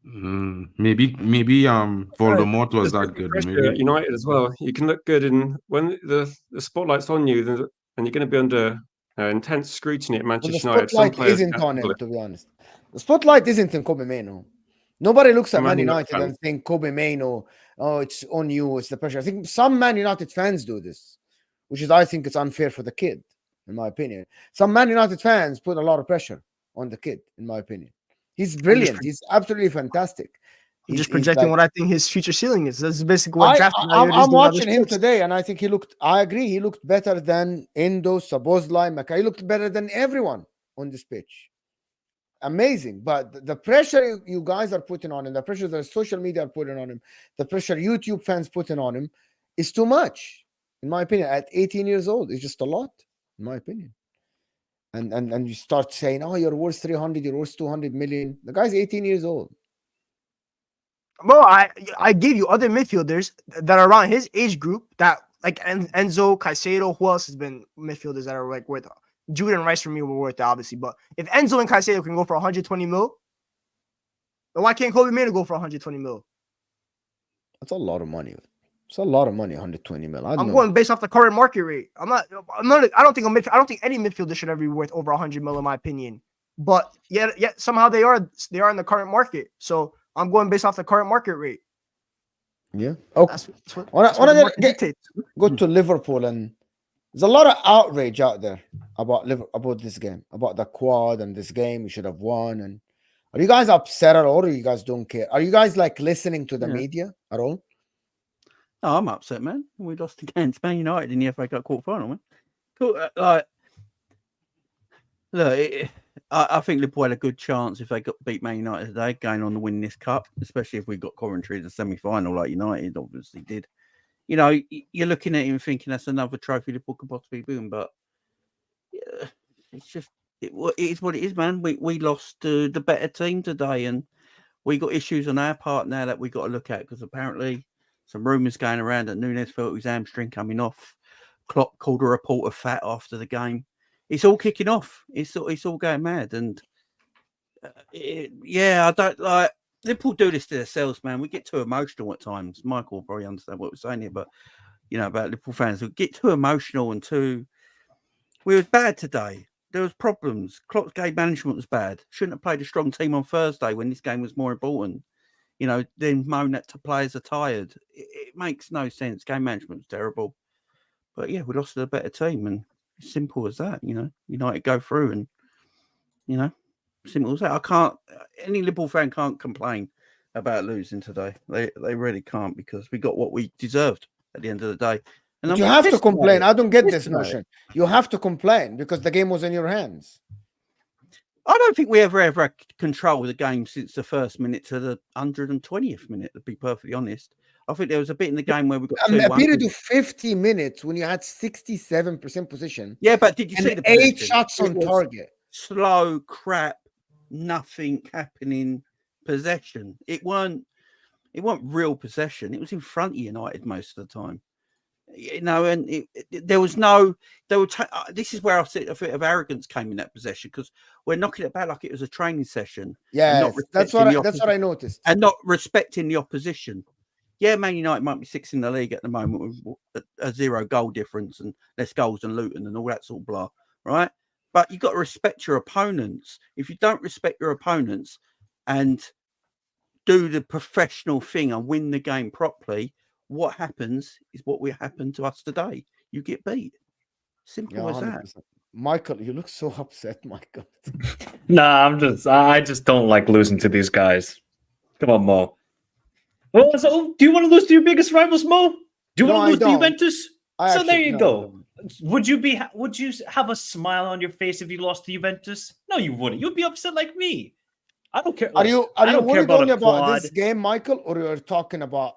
Maybe Voldemort was that good. Maybe. United as well. You can look good when the spotlight's on you, and you're going to be under intense scrutiny at Manchester United. The spotlight isn't on him, to be honest. The spotlight isn't in Kobbie Mainoo. Nobody looks at Man United and think Kobbie Mainoo, oh, it's on you, it's the pressure. I think some Man United fans do this, which is, I think it's unfair for the kid, in my opinion. Some Man United fans put a lot of pressure on the kid, in my opinion. He's brilliant. He's absolutely fantastic. I'm just projecting what I think his future ceiling is. That's basically what I'm watching him today, and I think I agree, he looked better than Endo, Szoboszlai, Makai. He looked better than everyone on this pitch. Amazing. But the pressure you guys are putting on him, the pressure that social media are putting on him, the pressure YouTube fans putting on him is too much, in my opinion. At 18 years old, it's just a lot, in my opinion. And you start saying, oh, you're worth 300, you're worth 200 million. The guy's 18 years old. Well, I gave you other midfielders that are around his age group that like Enzo, Caicedo. Who else has been midfielders that are like worth? Jude and Rice for me were worth it, obviously. But if Enzo and Caicedo can go for 120 mil, then why can't Kobbie Mainoo go for 120 mil? That's a lot of money. It's a lot of money, 120 mil. I'm going based off the current market rate. I don't think any midfielder should ever be worth over 100 mil in my opinion. But yet somehow they are in the current market. So I'm going based off the current market rate. Yeah. Okay. Go to Liverpool, and there's a lot of outrage out there about this game, about the quad and this game. We should have won. And are you guys upset at all, or you guys don't care? Are you guys like listening to the media at all? No, I'm upset, man. We lost against Man United in the FA Cup quarter-final, man. Cool. I think Liverpool had a good chance if they got beat Man United today, going on to win this cup, especially if we got Coventry in the semi-final like United obviously did. you know, you're looking at him thinking that's another trophy Liverpool could possibly win, but yeah, it's just it is what it is, man. We lost to the better team today, and we got issues on our part now that we got to look at, because apparently some rumours going around that Núñez felt his hamstring coming off. Klopp called a reporter fat after the game. It's all kicking off. It's all going mad, and I don't like. Liverpool do this to themselves, man. We get too emotional at times. Michael will probably understand what we're saying here, but you know, about Liverpool fans, we get too emotional and too. We were bad today. There was problems. Klopp's game management was bad. Shouldn't have played a strong team on Thursday when this game was more important. You know, then moan that the players are tired. It makes no sense. Game management's terrible. But yeah, we lost to a better team, and it's simple as that. You know, United go through, and you know. Simple as that. Any Liverpool fan can't complain about losing today. They really can't, because we got what we deserved at the end of the day. And you have to complain. I don't get this notion. You have to complain because the game was in your hands. I don't think we ever had control of the game since the first minute to the 120th minute, to be perfectly honest. I think there was a bit in the game where we got a period of 50 minutes when you had 67% position. Yeah, but did you see the 8 shots on target? Slow crap. Nothing happening possession. It weren't real possession. It was in front of United most of the time. You know, and there was no. This is where I see a bit of arrogance came in that possession, because we're knocking it back like it was a training session. Yeah, that's what I noticed. And not respecting the opposition. Yeah, Man United might be 6th in the league at the moment with a 0 goal difference and less goals than Luton and all that sort of blah, right? But you've got to respect your opponents. If you don't respect your opponents and do the professional thing and win the game properly, what happens is what will happen to us today. You get beat. Simple as that. Michael, you look so upset, Michael. I just don't like losing to these guys. Come on, Mo. Well, so do you want to lose to your biggest rivals, Mo? Do you want to lose to Juventus? So there you go. Would you have a smile on your face if you lost to Juventus? No, you wouldn't. You'd be upset like me. I don't care. Are you worried only about this game, Michael, or you're talking about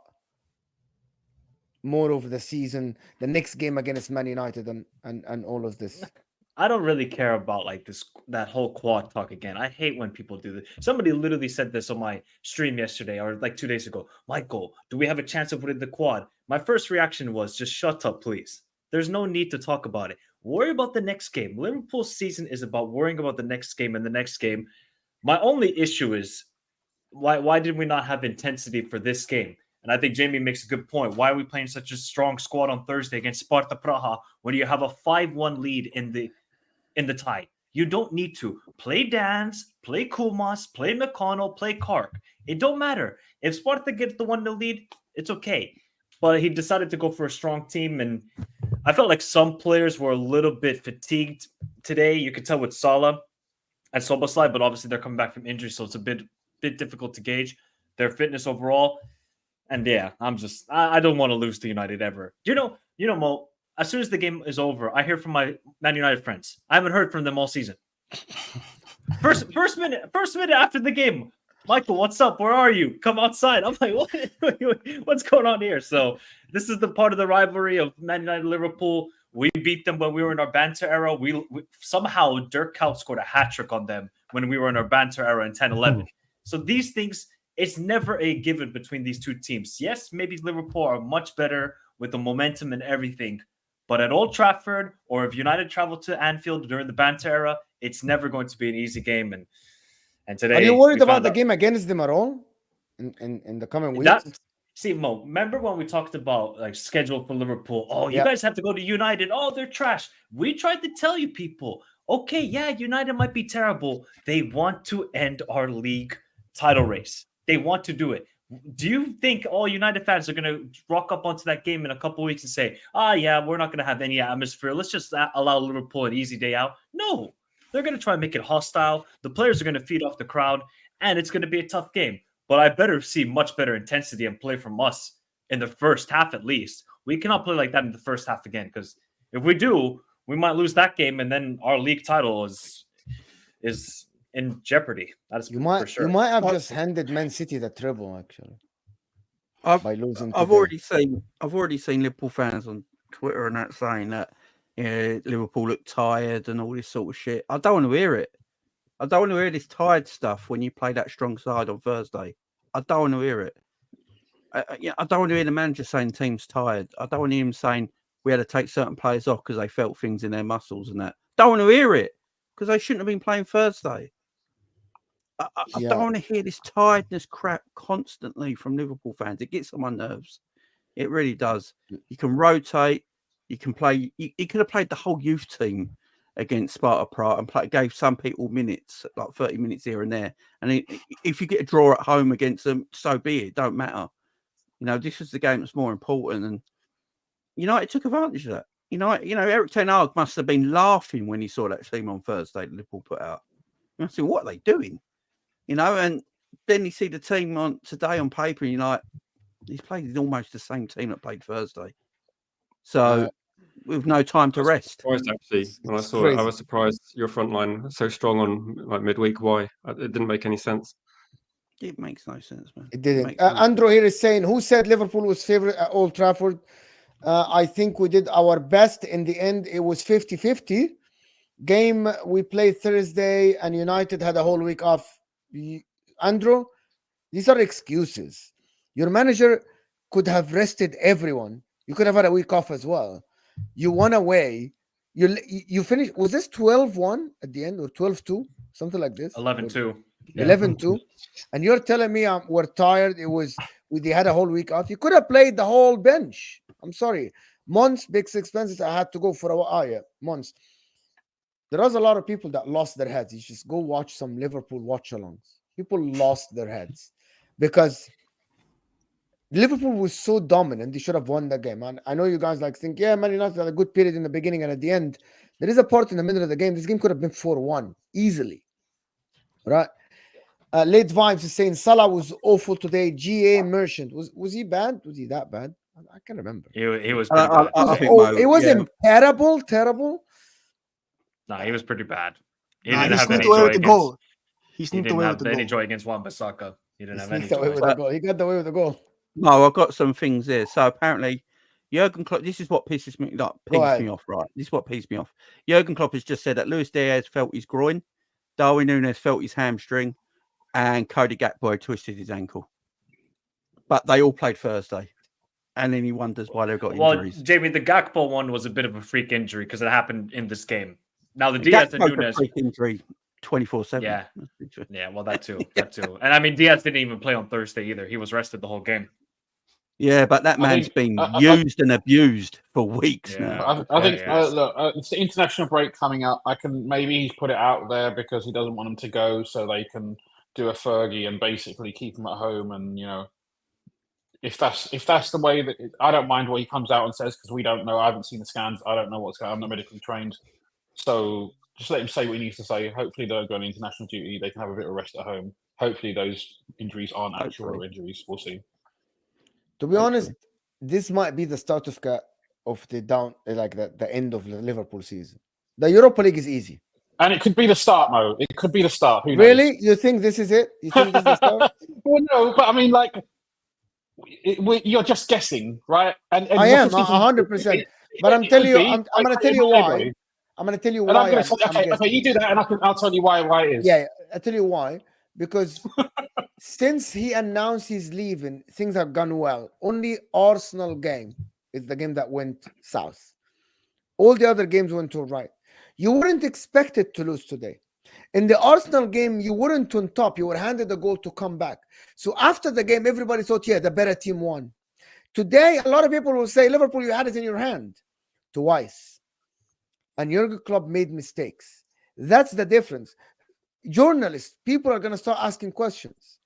more over the season, the next game against Man United and all of this? I don't really care about like that whole quad talk again. I hate when people do this. Somebody literally said this on my stream yesterday or like 2 days ago. Michael, do we have a chance of winning the quad? My first reaction was just shut up, please. There's no need to talk about it. Worry about the next game. Liverpool's season is about worrying about the next game and the next game. My only issue is why did we not have intensity for this game? And I think Jamie makes a good point. Why are we playing such a strong squad on Thursday against Sparta Praha when you have a 5-1 lead in the tie? You don't need to play Dance, play Kumas, play McConnell, play Kark. It don't matter. If Sparta gets the 1-0 lead, it's okay. But he decided to go for a strong team, and I felt like some players were a little bit fatigued today. You could tell with Salah and Soboslai, but obviously they're coming back from injury, so it's a bit difficult to gauge their fitness overall. And yeah, I don't want to lose to United ever. You know, Mo, as soon as the game is over, I hear from my Man United friends. I haven't heard from them all season. First minute after the game, Michael, what's up? Where are you? Come outside. I'm like, what's going on here? So this is the part of the rivalry of Man United Liverpool. We beat them when we were in our banter era. We somehow Dirk Kuyt scored a hat trick on them when we were in our banter era in 10-11. So these things, it's never a given between these two teams. Yes, maybe Liverpool are much better with the momentum and everything. But at Old Trafford, or if United travel to Anfield during the banter era, it's never going to be an easy game. And today, are you worried about the game against them at all in the coming weeks? See, Mo, remember when we talked about like schedule for Liverpool? Oh, you guys have to go to United. Oh, they're trash. We tried to tell you people, okay, yeah, United might be terrible. They want to end our league title race. They want to do it. Do you think all United fans are going to rock up onto that game in a couple of weeks and say, yeah, we're not going to have any atmosphere. Let's just allow Liverpool an easy day out? No, they're going to try and make it hostile. The players are going to feed off the crowd, and it's going to be a tough game. But I better see much better intensity and play from us in the first half at least. We cannot play like that in the first half again, because if we do, we might lose that game, and then our league title is in jeopardy. That's for sure. You might have just handed Man City the treble, actually. by losing I've today. already seen Liverpool fans on Twitter and that saying that Liverpool look tired and all this sort of shit. I don't want to hear it. I don't want to hear this tired stuff when you play that strong side on Thursday. I don't want to hear it. I don't want to hear the manager saying the team's tired. I don't want to hear him saying we had to take certain players off because they felt things in their muscles and that. Don't want to hear it because they shouldn't have been playing Thursday. I don't want to hear this tiredness crap constantly from Liverpool fans. It gets on my nerves. It really does. You can rotate. You can play. He could have played the whole youth team against Sparta Prague and gave some people minutes, like 30 minutes here and there. And if you get a draw at home against them, so be it. Don't matter. This is the game that's more important. And United took advantage of that. Eric Ten Hag must have been laughing when he saw that team on Thursday that Liverpool put out. I said, what are they doing? And then you see the team on today on paper, and you're like, he's played almost the same team that played Thursday. So with no time to rest. Surprised actually when I saw it. I was surprised your front line so strong on like midweek. Why? It didn't make any sense. It makes no sense, man. It didn't. Andrew here is saying, who said Liverpool was favorite at Old Trafford? I think we did our best. In the end, it was 50-50. Game we played Thursday and United had a whole week off. Andrew, these are excuses. Your manager could have rested everyone. You could have had a week off as well. You won away. You finished. Was this 12-1 at the end or 12-2? Something like this? 11-2. 11-2. And you're telling me we're tired. They had a whole week off. You could have played the whole bench. I'm sorry. Months, big expenses. I had to go for a while. Months. There was a lot of people that lost their heads. You just go watch some Liverpool watch-alongs. People lost their heads because Liverpool was so dominant. They should have won that game. And I know you guys think, yeah, Man United had a good period in the beginning and at the end. There is a part in the middle of the game. This game could have been 4-1 easily. Right? Late Vibes is saying Salah was awful today. GA Merchant. Was he bad? Was he that bad? I can't remember. He was pretty bad. It wasn't terrible. No, he was pretty bad. He Nah, didn't he have any sneaked away joy with the against. goal. He He sneaked didn't away with have the any goal. joy against Wan-Bissaka. He didn't have any He got away joy. with the goal. He got away with the goal. No, I've got some things here. So apparently, Jurgen Klopp. This is what pisses me off. Right, this is what pisses me off. Jurgen Klopp has just said that Luis Diaz felt his groin, Darwin Núñez felt his hamstring, and Cody Gakpo twisted his ankle. But they all played Thursday, and then he wonders why they've got injuries. Well, Jamie, the Gakpo one was a bit of a freak injury because it happened in this game. Now the Diaz and Núñez freak injury 24/7. Yeah. Well, that too. And I mean, Diaz didn't even play on Thursday either. He was rested the whole game. Yeah, but that man's been used and abused for weeks now. I think look, it's the international break coming up. Maybe he's put it out there because he doesn't want them to go, so they can do a Fergie and basically keep him at home. And if that's the way that I don't mind what he comes out and says because we don't know. I haven't seen the scans. I don't know what's going on. I'm not medically trained, so just let him say what he needs to say. Hopefully, they'll go on international duty. They can have a bit of rest at home. Hopefully, those injuries aren't actual injuries. We'll see. To be honest, this might be the start of the end of the Liverpool season. The Europa League is easy. And it could be the start, Mo. It could be the start. Who knows? Really? You think this is it? You think this is the start? Well, no, but I mean, you're just guessing, right? And I am 100%. But I'm telling you, I'm going to tell you why. I'm going to tell you why. Okay, you do that, and I'll tell you why it is. Yeah, I'll tell you why. Because since he announced he's leaving, things have gone well. Only Arsenal game is the game that went south. All the other games went all right. You weren't expected to lose today. In the Arsenal game, you weren't on top. You were handed a goal to come back. So after the game, everybody thought, yeah, the better team won. Today, a lot of people will say, Liverpool, you had it in your hand twice. And Jurgen Klopp made mistakes. That's the difference. Journalists, people are going to start asking questions,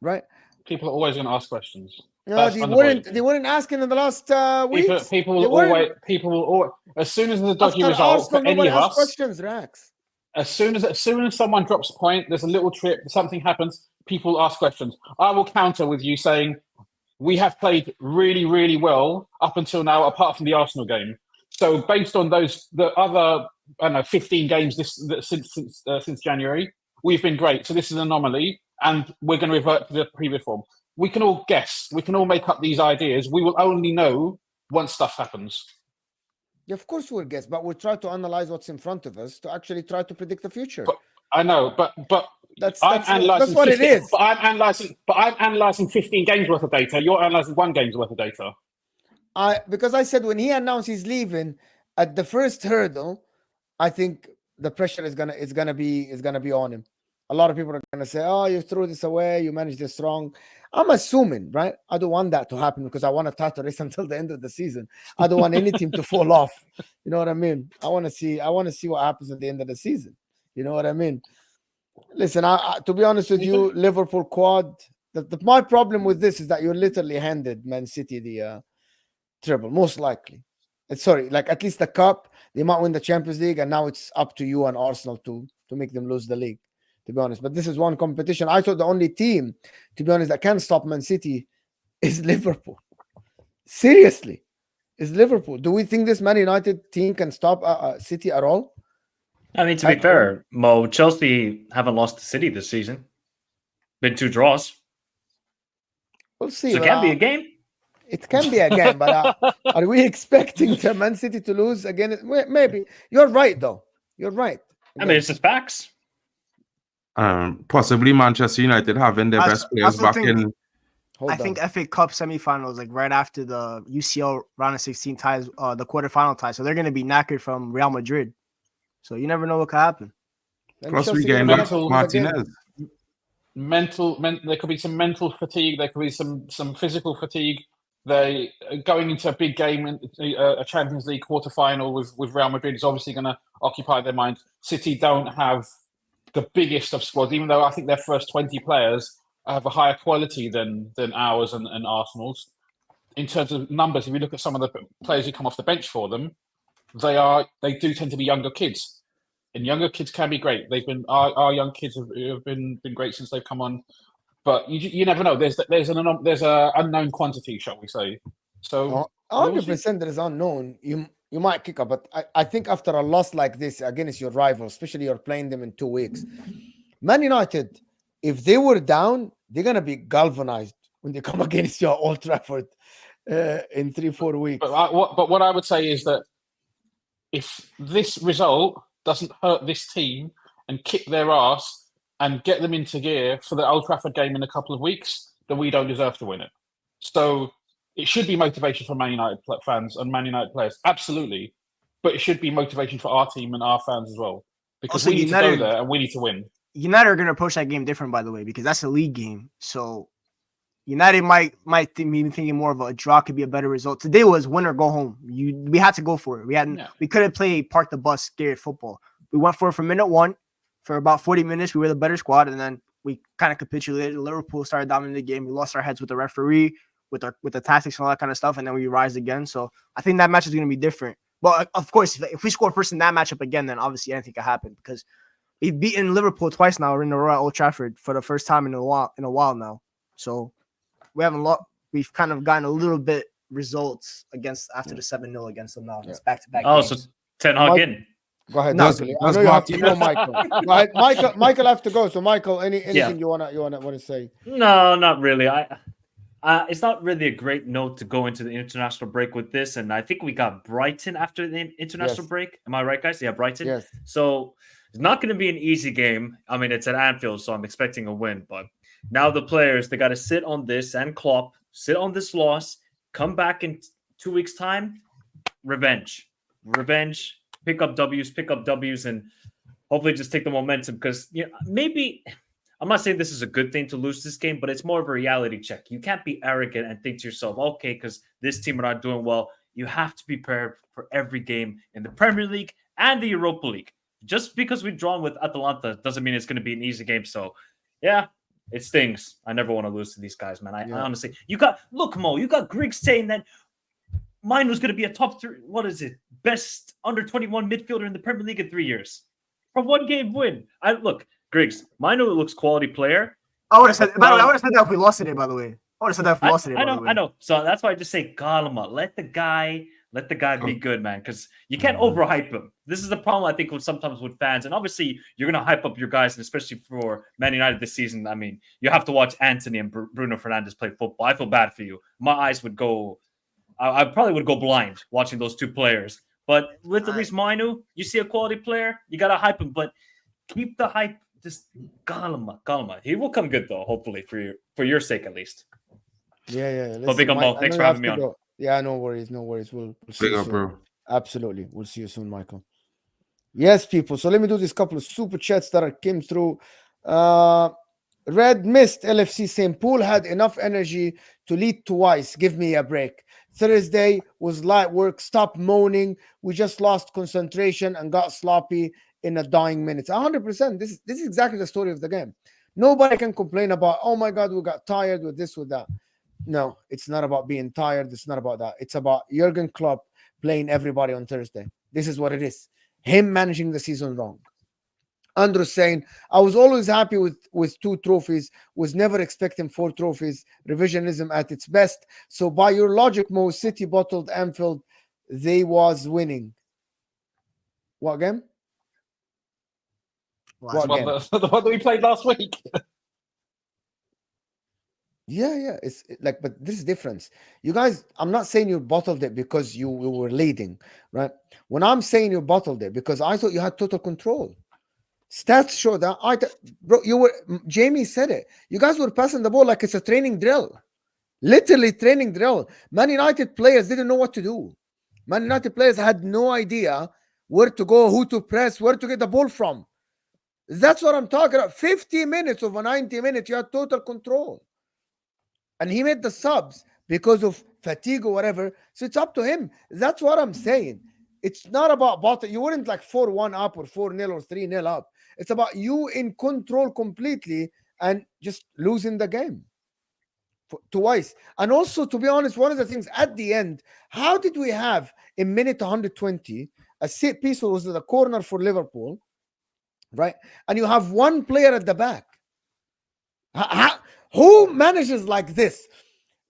right? People are always going to ask questions. No, they weren't asking in the last weeks. People will always, as soon as there's a dodgy result for any of us, questions, Rax. As soon as someone drops a point, there's a little trip, something happens, people ask questions. I will counter with you saying we have played really, really well up until now, apart from the Arsenal game. So based on the other 15 games since January, we've been great. So this is an anomaly, and we're going to revert to the previous form. we can all guess. We can all make up these ideas. We will only know once stuff happens. Yeah, of course we'll guess, but we'll try to analyze what's in front of us to actually try to predict the future. But I know, but That's I'm analysing what it is. But I'm analysing 15 games worth of data. You're analysing 1 game's worth of data. Because I said when he announced he's leaving at the first hurdle, I think the pressure is gonna be on him. A lot of people are gonna say, "Oh, you threw this away. You managed this wrong." I'm assuming, right? I don't want that to happen because I want a title race until the end of the season. I don't want any team to fall off. You know what I mean? I want to see what happens at the end of the season. You know what I mean? Listen, to be honest with you, Liverpool quad. My problem with this is that you're literally handed Man City the treble, most likely. Sorry, like at least the cup. They might win the Champions League, and now it's up to you and Arsenal to make them lose the league. To be honest, but this is one competition. I thought the only team, to be honest, that can stop Man City is Liverpool. Seriously, is Liverpool. Do we think this Man United team can stop City at all? I mean, to be fair, Mo, Chelsea haven't lost to City this season. Been 2 draws. We'll see. So it can be a game. It can be a game, but are we expecting the Man City to lose again? Maybe. You're right, though. You're right. I mean, it's just facts. Possibly Manchester United having their best players back in. I think FA Cup semifinals, like right after the UCL round of 16 ties, the quarterfinal ties. So they're going to be knackered from Real Madrid. So you never know what could happen. Plus, we gained Martinez. There could be some mental fatigue. There could be some physical fatigue. They going into a big game, a Champions League quarterfinal with Real Madrid is obviously going to occupy their mind. City don't have the biggest of squads, even though I think their first 20 players have a higher quality than ours and Arsenal's. In terms of numbers, if you look at some of the players who come off the bench for them, they do tend to be younger kids, and younger kids can be great. They've been our young kids have been great since they've come on, but you never know. There's a unknown quantity, shall we say? So 100% there is unknown. You might kick up, but I think after a loss like this against your rival, especially you're playing them in 2 weeks, Man United, if they were down, they're gonna be galvanized when they come against you at Old Trafford in 3-4 weeks. But what I would say is that if this result doesn't hurt this team and kick their ass and get them into gear for the Old Trafford game in a couple of weeks, then we don't deserve to win it. So it should be motivation for Man United fans and Man United players, absolutely. But it should be motivation for our team and our fans as well, because Also, we need to go there and we need to win. United are going to approach that game different, by the way, because that's a league game. So United might be thinking more of a draw could be a better result. Today was win or go home. We had to go for it. We couldn't play park the bus scared football. We went for it from minute 1. For about 40 minutes, we were the better squad, and then we kind of capitulated. Liverpool started dominating the game. We lost our heads with the referee, with the tactics and all that kind of stuff, and then we rise again. So I think that match is going to be different. But of course, if we score first in that matchup again, then obviously anything could happen, because we've beaten Liverpool twice now. We're in a row at Old Trafford for the first time in a while now. So we haven't lost. We've kind of gotten a little bit results after the 7-0 against them now. It's back-to-back games. So Ten Hag in. Go ahead. I know you have to go, Michael. Go ahead. Michael have to go. So Michael, anything you wanna say? No, not really. It's not really a great note to go into the international break with this, and I think we got Brighton after the international break. Am I right, guys? Yeah, Brighton. Yes. So it's not going to be an easy game. I mean, it's at Anfield, so I'm expecting a win. But now the players, they got to sit on this, and Klopp sit on this loss, come back in 2 weeks' time, revenge, pick up W's, and hopefully just take the momentum, because maybe. I'm not saying this is a good thing to lose this game, but it's more of a reality check. You can't be arrogant and think to yourself, okay, because this team are not doing well. You have to be prepared for every game in the Premier League and the Europa League. Just because we've drawn with Atalanta doesn't mean it's going to be an easy game. So, yeah, it stings. I never want to lose to these guys, man. I honestly, Mo, you got Griggs saying that mine was going to be a top 3, best under 21 midfielder in the Premier League in 3 years. From 1 game win. Griggs, Mainoo looks quality player. I would have said that if we lost today, by the way. I would have said that if we lost today. I know. So that's why I just say calma. Let the guy Let the guy be good, man, because you can't overhype him. This is the problem, I think, sometimes with fans. And obviously, you're going to hype up your guys, and especially for Man United this season. I mean, you have to watch Anthony and Bruno Fernandes play football. I feel bad for you. My eyes would go... I probably would go blind watching those two players. But with Kobbie Mainoo, you see a quality player, you got to hype him. But keep the hype... Just calma. He will come good though, hopefully for your sake at least. Yeah. But big up, thanks for having me on. Yeah, no worries. We'll see Big you up, soon. bro. Absolutely, we'll see you soon, Michael. Yes, people. So let me do this couple of super chats that came through. Red Mist LFC saying Pool had enough energy to lead twice. Give me a break. Thursday was light work. Stop moaning. We just lost concentration and got sloppy in a dying minutes. 100%. This is exactly the story of the game. Nobody can complain about, oh my God, we got tired with this, with that. No, it's not about being tired. It's not about that. It's about Jurgen Klopp playing everybody on Thursday. This is what it is. Him managing the season wrong. Andrew saying, I was always happy with 2 trophies, was never expecting 4 trophies. Revisionism at its best. So by your logic, Mo, City bottled Anfield, they was winning. What game? The one that we played last week. Yeah. It's like, but this is difference. You guys, I'm not saying you bottled it because you were leading, right? When I'm saying you bottled it, because I thought you had total control. Stats show that. Jamie said it. You guys were passing the ball like it's a training drill. Literally training drill. Man United players didn't know what to do. Man United players had no idea where to go, who to press, where to get the ball from. That's what I'm talking about. 50 minutes over 90 minutes, you had total control. And he made the subs because of fatigue or whatever. So it's up to him. That's what I'm saying. It's not about bottle. You weren't like 4-1 up or 4-0 or 3-0 up. It's about you in control completely and just losing the game twice. And also, to be honest, one of the things at the end, how did we have in minute 120 a set piece was at the corner for Liverpool, right? And you have one player at the back. Who manages like this?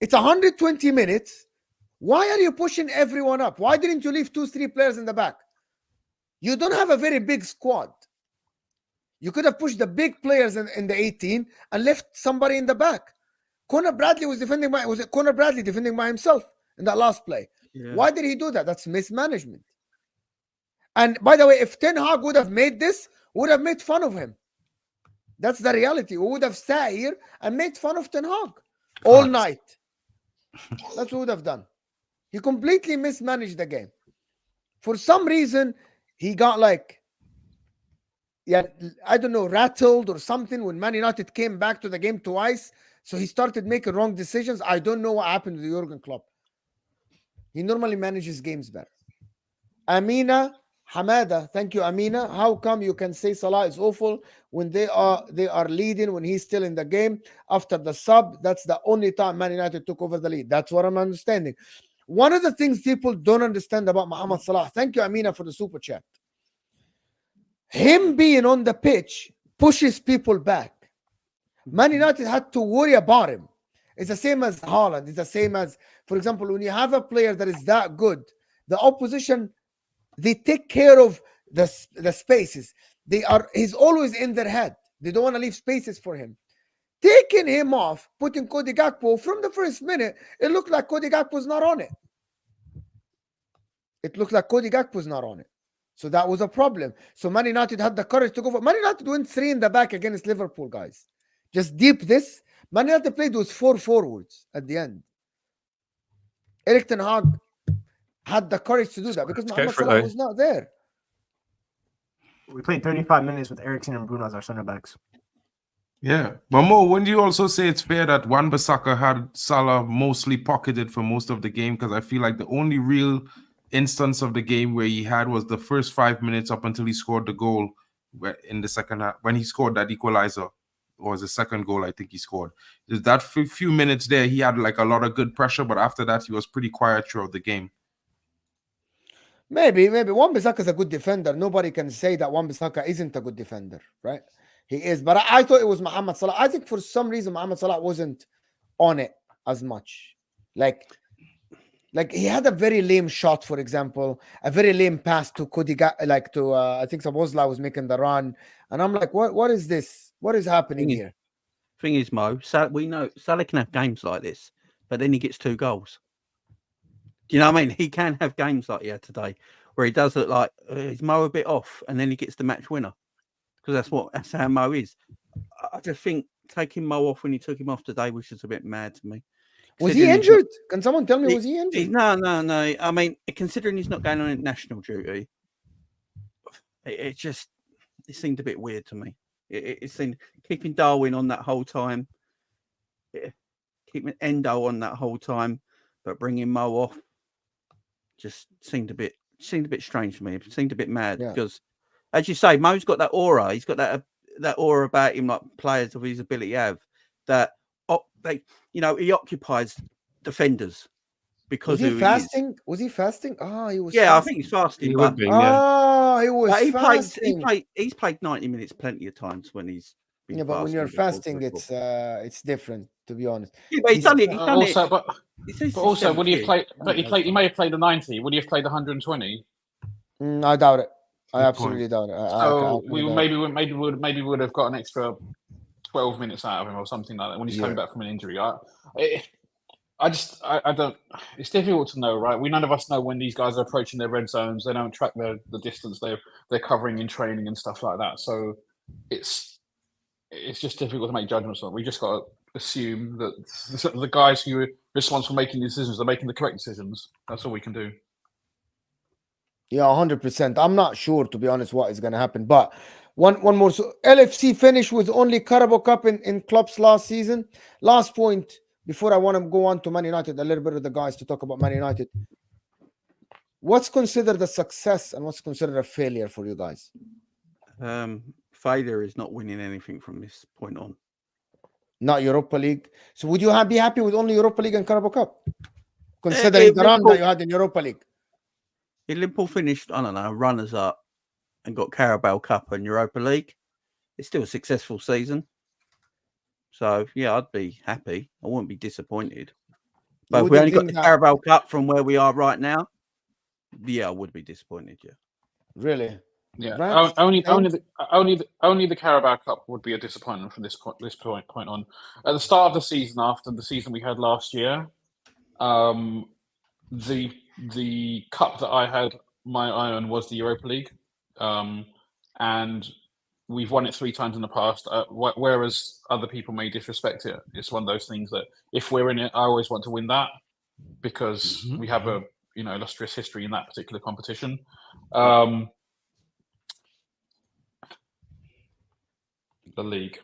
It's 120 minutes. Why are you pushing everyone up? Why didn't you leave 2-3 players in the back? You don't have a very big squad. You could have pushed the big players in the 18 and left somebody in the back. Conor Bradley was defending by himself in that last play. Yeah. Why did he do that? That's mismanagement. And by the way, if Ten Hag would have made this, we would have made fun of him. That's the reality. We would have sat here and made fun of Ten Hag all night. That's what we would have done. He completely mismanaged the game. For some reason, he got I don't know, rattled or something when Man United came back to the game twice. So he started making wrong decisions. I don't know what happened to Jurgen Klopp. He normally manages games better. Amina Hamada, thank you, Amina. How come you can say Salah is awful when they are leading when he's still in the game after the sub? That's the only time Man United took over the lead. That's what I'm understanding. One of the things people don't understand about Mohamed Salah, thank you, Amina, for the super chat. Him being on the pitch pushes people back. Man United had to worry about him. It's the same as Haaland. It's the same as, for example, when you have a player that is that good, the opposition, they take care of the spaces. He's always in their head. They don't want to leave spaces for him. Taking him off, putting Cody Gakpo from the first minute, it looked like Cody Gakpo's not on it. So that was a problem. So Man United had the courage to go for. Man United went 3 in the back against Liverpool, guys. Just deep this. Man United played with 4 forwards at the end. Erik Ten Hag had the courage to do that because Mohamed Salah was not there. We played 35 minutes with Eriksen and Bruno as our center backs. Yeah. But Mo, wouldn't you also say it's fair that Wan-Bissaka had Salah mostly pocketed for most of the game? Because I feel like the only real instance of the game where he had was the first 5 minutes up until he scored the goal in the second half, when he scored that equalizer, or was the second goal I think he scored. There's that few minutes there, he had like a lot of good pressure, but after that, he was pretty quiet throughout the game. Maybe Wan-Bissaka is a good defender. Nobody can say that Wan-Bissaka isn't a good defender, right? He is, but I thought it was Mohamed Salah. I think for some reason Mohamed Salah wasn't on it as much. Like Like he had a very lame shot, for example, a very lame pass to I think Sabozla was making the run, and I'm like, what is this? What is happening here? Thing is, Mo, we know Salah can have games like this, but then he gets 2 goals. Do you know what I mean? He can have games like he had today, where he does look like is Mo a bit off, and then he gets the match winner, because that's how Mo is. I just think taking Mo off when he took him off today was just a bit mad to me. Was he injured? Can someone tell me, was he injured? No. I mean, considering he's not going on international duty, it seemed a bit weird to me. It seemed keeping Darwin on that whole time, keeping Endo on that whole time, but bringing Mo off just seemed a bit strange to me. It seemed a bit mad because, as you say, Mo's got that aura. He's got that aura about him, like players of his ability have. That he occupies defenders because was he fasting? Was he fasting? Oh, he was. Yeah, fasting. I think he's fasting. He but, would be, yeah. Oh, he was fasting. He's played 90 minutes plenty of times when he's been yeah, but when you're fasting, it's different, to be honest. Yeah, but he's done it. But also, would he have played? But he may have played the 90. Would he have played the 120? I doubt it. I Good absolutely doubt it. So we would have got an extra 12 minutes out of him or something like that when he's coming back from an injury. I don't. It's difficult to know, right? None of us know when these guys are approaching their red zones. They don't track the distance they're covering in training and stuff like that. So it's just difficult to make judgments on. We just got to assume that the guys who are responsible for making decisions are making the correct decisions. That's all we can do. Yeah, 100%. I'm not sure, to be honest, what is going to happen. But one more. So LFC finished with only Carabao Cup in clubs last season. Last point before I want to go on to Man United, a little bit of the guys to talk about Man United. What's considered a success and what's considered a failure for you guys? Failure is not winning anything from this point on. Not Europa League. So would you be happy with only Europa League and Carabao Cup? Considering the run that you had in Europa League. If Liverpool finished, I don't know, runners up and got Carabao Cup and Europa League, it's still a successful season. So, yeah, I'd be happy. I wouldn't be disappointed. But if we only got the Carabao Cup from where we are right now, yeah, I would be disappointed, yeah. Really? Yeah, only the Carabao Cup would be a disappointment from this point on. At the start of the season, after the season we had last year, the cup that I had my eye on was the Europa League, and we've won it 3 times in the past. Whereas other people may disrespect it, it's one of those things that if we're in it, I always want to win that because we have a illustrious history in that particular competition. The league.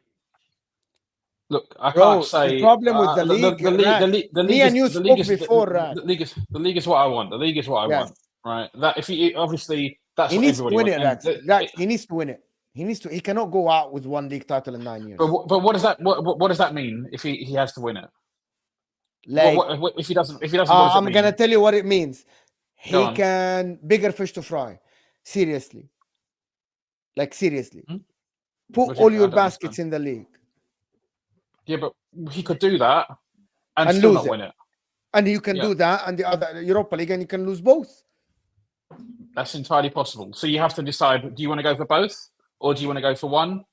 Look, I can't say the problem with the league. Me and you spoke before. The league is what I want. The league is what I want. Right? That if he obviously that's he what needs to everybody win wants. it. He needs to win it. He cannot go out with 1 league title in 9 years. But what does that what does that mean if he has to win it? Like, if he doesn't, I'm gonna tell you what it means. He can bigger fish to fry. Seriously. Put all your baskets in the league. Yeah, but he could do that and still lose not win it. And you can do that and the other Europa League and you can lose both. That's entirely possible. So you have to decide, do you want to go for both or do you want to go for one?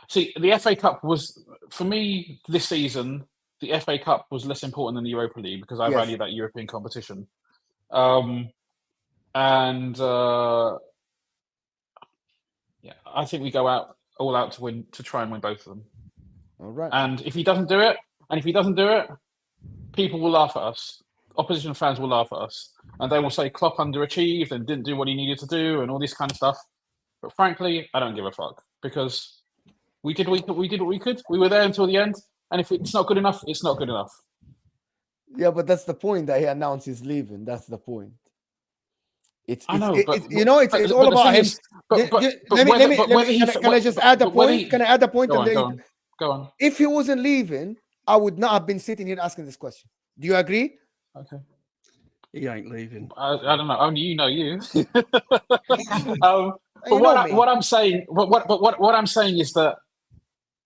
See, the FA Cup was, for me this season, the FA Cup was less important than the Europa League because I value that European competition. I think we go all out to try and win both of them. All right. And if he doesn't do it, people will laugh at us. Opposition fans will laugh at us, and they will say Klopp underachieved and didn't do what he needed to do, and all this kind of stuff. But frankly, I don't give a fuck because we did what we could. We were there until the end, and if it's not good enough, it's not good enough. Yeah, but that's the point that he announced he's leaving. That's the point. It's all about him. Can I just add a point? Can I add a point? Go on. If he wasn't leaving, I would not have been sitting here asking this question. Do you agree? Okay. He ain't leaving. I don't know. Only you know you. What I'm saying is that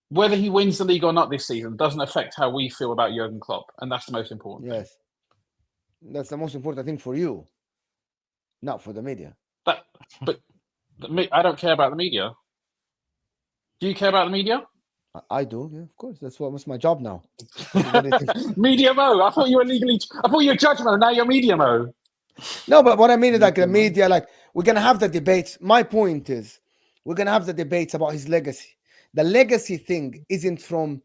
whether he wins the league or not this season doesn't affect how we feel about Jurgen Klopp, and that's the most important. Yes. That's the most important thing for you, not for the media. But I don't care about the media. Do you care about the media? I do, yeah, of course. That's my job now. What do you think? Media Mo. I thought you were Judge Mo. Now you're Media Mo. No, but what I mean is like the media, like we're gonna have the debates. My point is we're gonna have the debates about his legacy. The legacy thing isn't from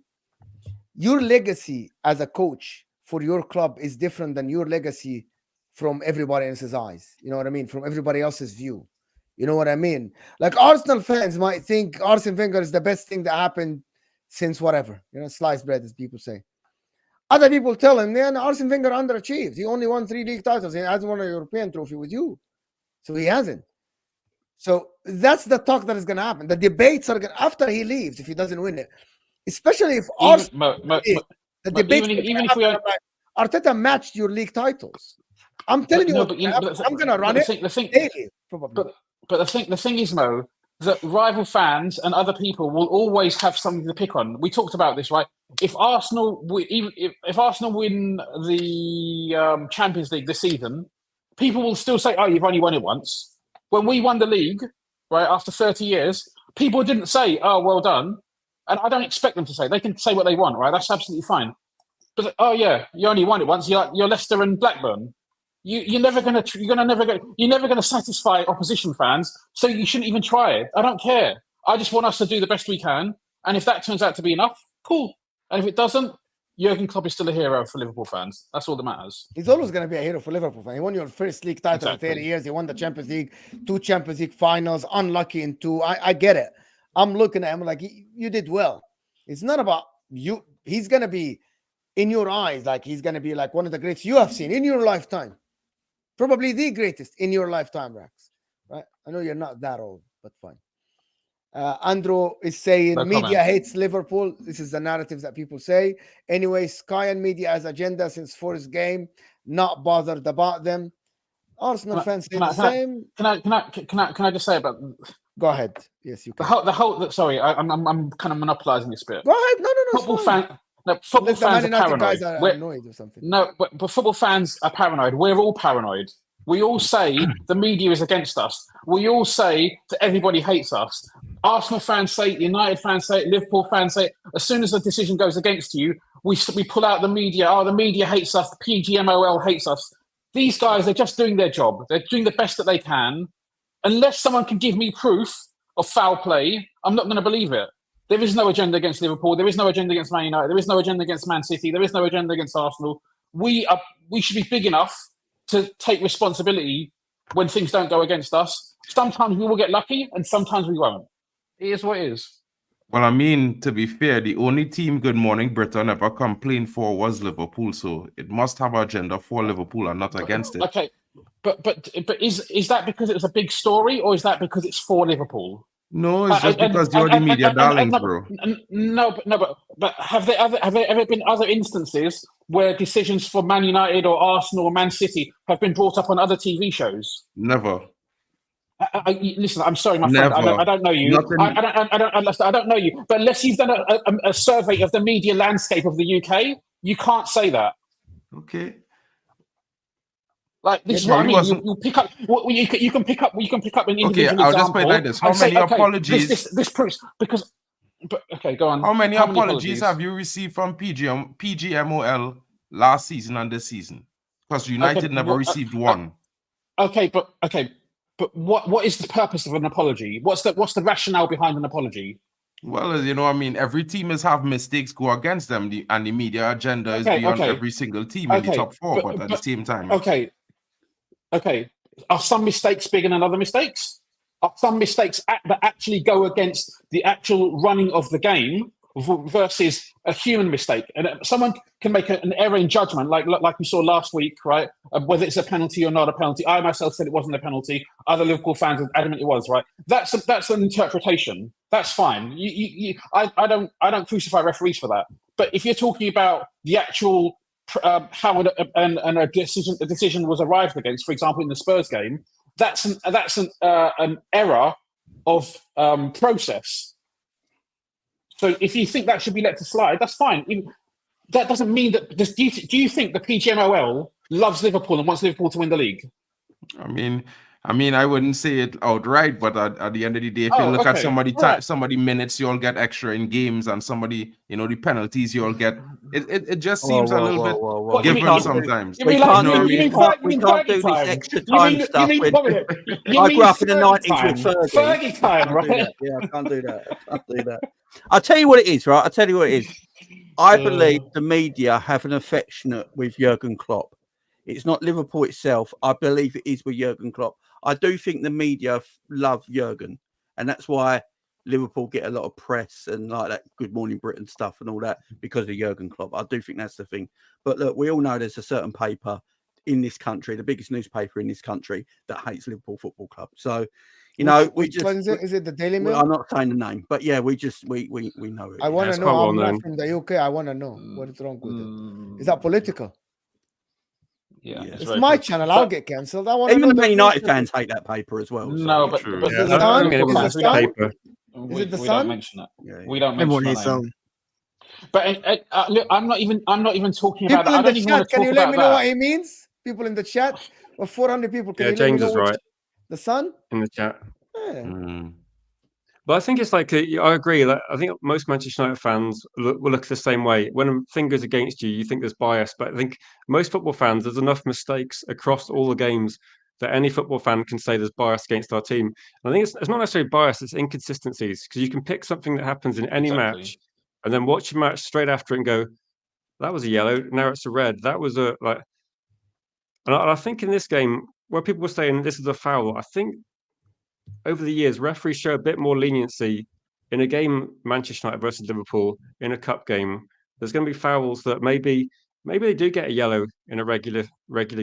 your legacy as a coach for your club is different than your legacy from everybody else's eyes. You know what I mean? From everybody else's view. You know what I mean? Like Arsenal fans might think Arsene Wenger is the best thing that happened since whatever, sliced bread, as people say. Other people tell him, man, Arsene Wenger underachieved. He only won 3 league titles. He hasn't won a European trophy with you. So he hasn't. So that's the talk that is going to happen. The debates are going to, after he leaves, if he doesn't win it, especially if Arsenal, the debate, even if we are, Arteta matched your league titles. I'm telling you, I'm going to run it daily, probably. But the thing is, Mo, that rival fans and other people will always have something to pick on. We talked about this, right? If Arsenal, if Arsenal win the Champions League this season, people will still say, "Oh, you've only won it once." When we won the league, right after 30 years, people didn't say, "Oh, well done," and I don't expect them to say. They can say what they want, right? That's absolutely fine. But oh yeah, you only won it once. You're Leicester and Blackburn. You're never gonna satisfy opposition fans, so you shouldn't even try it. I don't care. I just want us to do the best we can, and if that turns out to be enough, cool. And if it doesn't, Jurgen Klopp is still a hero for Liverpool fans. That's all that matters. He's always going to be a hero for Liverpool fans. He won your first league title in 30 years. He won the Champions League, 2 Champions League finals, unlucky in 2. I get it. I'm looking at him like, you did well. It's not about you. He's going to be, in your eyes, like he's going to be like one of the greats you have seen in your lifetime. Probably the greatest in your lifetime, Rax. Right? I know you're not that old, but fine. Andrew is saying media hates Liverpool. This is the narratives that people say. Anyway, Sky and media has agenda since first game, not bothered about them. Arsenal fans say the same. Can I just say about? Go ahead. Yes, you can. Sorry, I'm kind of monopolizing this bit. Go ahead. No. Football fans are paranoid. Guys are annoyed or something. No, but football fans are paranoid. We're all paranoid. We all say the media is against us. We all say that everybody hates us. Arsenal fans say it, United fans say it, Liverpool fans say it. As soon as a decision goes against you, we pull out the media. Oh, the media hates us. The PGMOL hates us. These guys, they're just doing their job. They're doing the best that they can. Unless someone can give me proof of foul play, I'm not going to believe it. There is no agenda against Liverpool. There is no agenda against Man United. There is no agenda against Man City. There is no agenda against Arsenal. We should be big enough to take responsibility when things don't go against us. Sometimes we will get lucky and sometimes we won't. It is what it is. Well, I mean, to be fair, the only team Good Morning Britain ever complained for was Liverpool, so it must have an agenda for Liverpool and not against it. Okay, but is that because it was a big story, or is that because it's for Liverpool? No, it's just because you're the media darlings, bro. No, but have there ever been other instances where decisions for Man United or Arsenal or Man City have been brought up on other TV shows? Never. Listen, I'm sorry, my friend. I don't know you. I don't know you. But unless you've done a survey of the media landscape of the UK, you can't say that. Okay. Like this is what I mean. You pick up. You can pick up an individual example. I'll just put it like this: how many apologies? This proves because. But okay, go on. How many apologies have you received from PGMOL last season and this season? Because United never received one. Okay, but what is the purpose of an apology? What's the rationale behind an apology? Well, every team have mistakes go against them, and the media agenda is beyond every single team in the top 4. But at the same time, okay. Are some mistakes bigger than other mistakes? Are some mistakes that actually go against the actual running of the game versus a human mistake? And someone can make an error in judgment, like we saw last week, right? Whether it's a penalty or not a penalty. I myself said it wasn't a penalty. Other Liverpool fans are adamant it was, right? That's an interpretation. That's fine. I don't crucify referees for that. But if you're talking about the actual how a decision was arrived against, for example, in the Spurs game, that's an error of process. So if you think that should be let to slide, that's fine. That doesn't mean that. Do you think the PGMOL loves Liverpool and wants Liverpool to win the league? I mean, I wouldn't say it outright, but at the end of the day, if you Oh, look at okay. somebody Right. somebody minutes you'll get extra in games, and somebody, the penalties you'll get, it just seems a little bit What, you mean- given you- sometimes. You mean We like can't you do mean, you this. mean, thir- you We mean can't 30 do this time? extra You time mean stuff you mean, when- one minute. You I mean grew up in the 30 90s with time? Fergie. 30 time, Can't do right? that. Yeah, I can't do that. I can't do that. I'll tell you what it is, right? I'll tell you what it is. I believe the media have an affectionate with Jurgen Klopp. It's not Liverpool itself. I believe it is with Jurgen Klopp. I do think the media love Jurgen, and that's why Liverpool get a lot of press and like that Good Morning Britain stuff and all that because of Jurgen Klopp. I do think that's the thing. But look, we all know there's a certain paper in this country, the biggest newspaper in this country, that hates Liverpool Football Club. So, Which one is it? Is it the Daily Mail? I'm not saying the name, but yeah, we know it. I want to it's know. quite well I'm known. not from the UK. I want to know what is wrong with it. Is that political? Yeah, Yeah. It's very my good. channel. I'll get cancelled. I want to Even know the Man the United bullshit. fans hate that paper as well. No, but True. but Is it the the Sun? I mean, it was Is it a the Sun? paper. Is it the we Sun? don't mention it. Yeah. We don't Everyone mention hates the name. them. But look, I'm not even talking about People that. I in don't the even want chat, to can talk you let about me know what that. he means? People in the chat, or 400 people, can Yeah, you let me James know is which right the Sun? in the chat. Yeah. But I think it's like I agree. Like, I think most Manchester United fans will look the same way. When a thing goes against you, you think there's bias. But I think most football fans, there's enough mistakes across all the games that any football fan can say there's bias against our team. And I think it's not necessarily bias; it's inconsistencies, because you can pick something that happens in any Exactly. match, and then watch a match straight after it and go, "That was a yellow. Now it's a red. That was a like." And I think in this game, where people were saying this is a foul, I think over the years, referees show a bit more leniency in a game, Manchester United versus Liverpool, in a cup game. There's going to be fouls that maybe they do get a yellow in a regular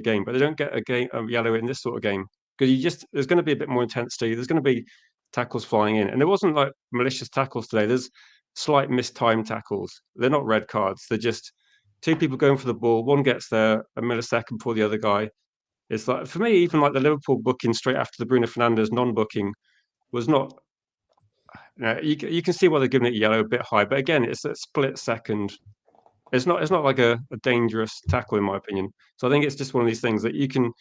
game, but they don't get a yellow in this sort of game, because there's going to be a bit more intensity. There's going to be tackles flying in, and there wasn't like malicious tackles today. There's slight mistimed tackles. They're not red cards. They're just two people going for the ball. One gets there a millisecond before the other guy. It's like, for me, even like the Liverpool booking straight after the Bruno Fernandes non-booking was not. You can see why they're giving it yellow a bit high, but again, it's a split second. It's not like a dangerous tackle, in my opinion. So I think it's just one of these things that you can.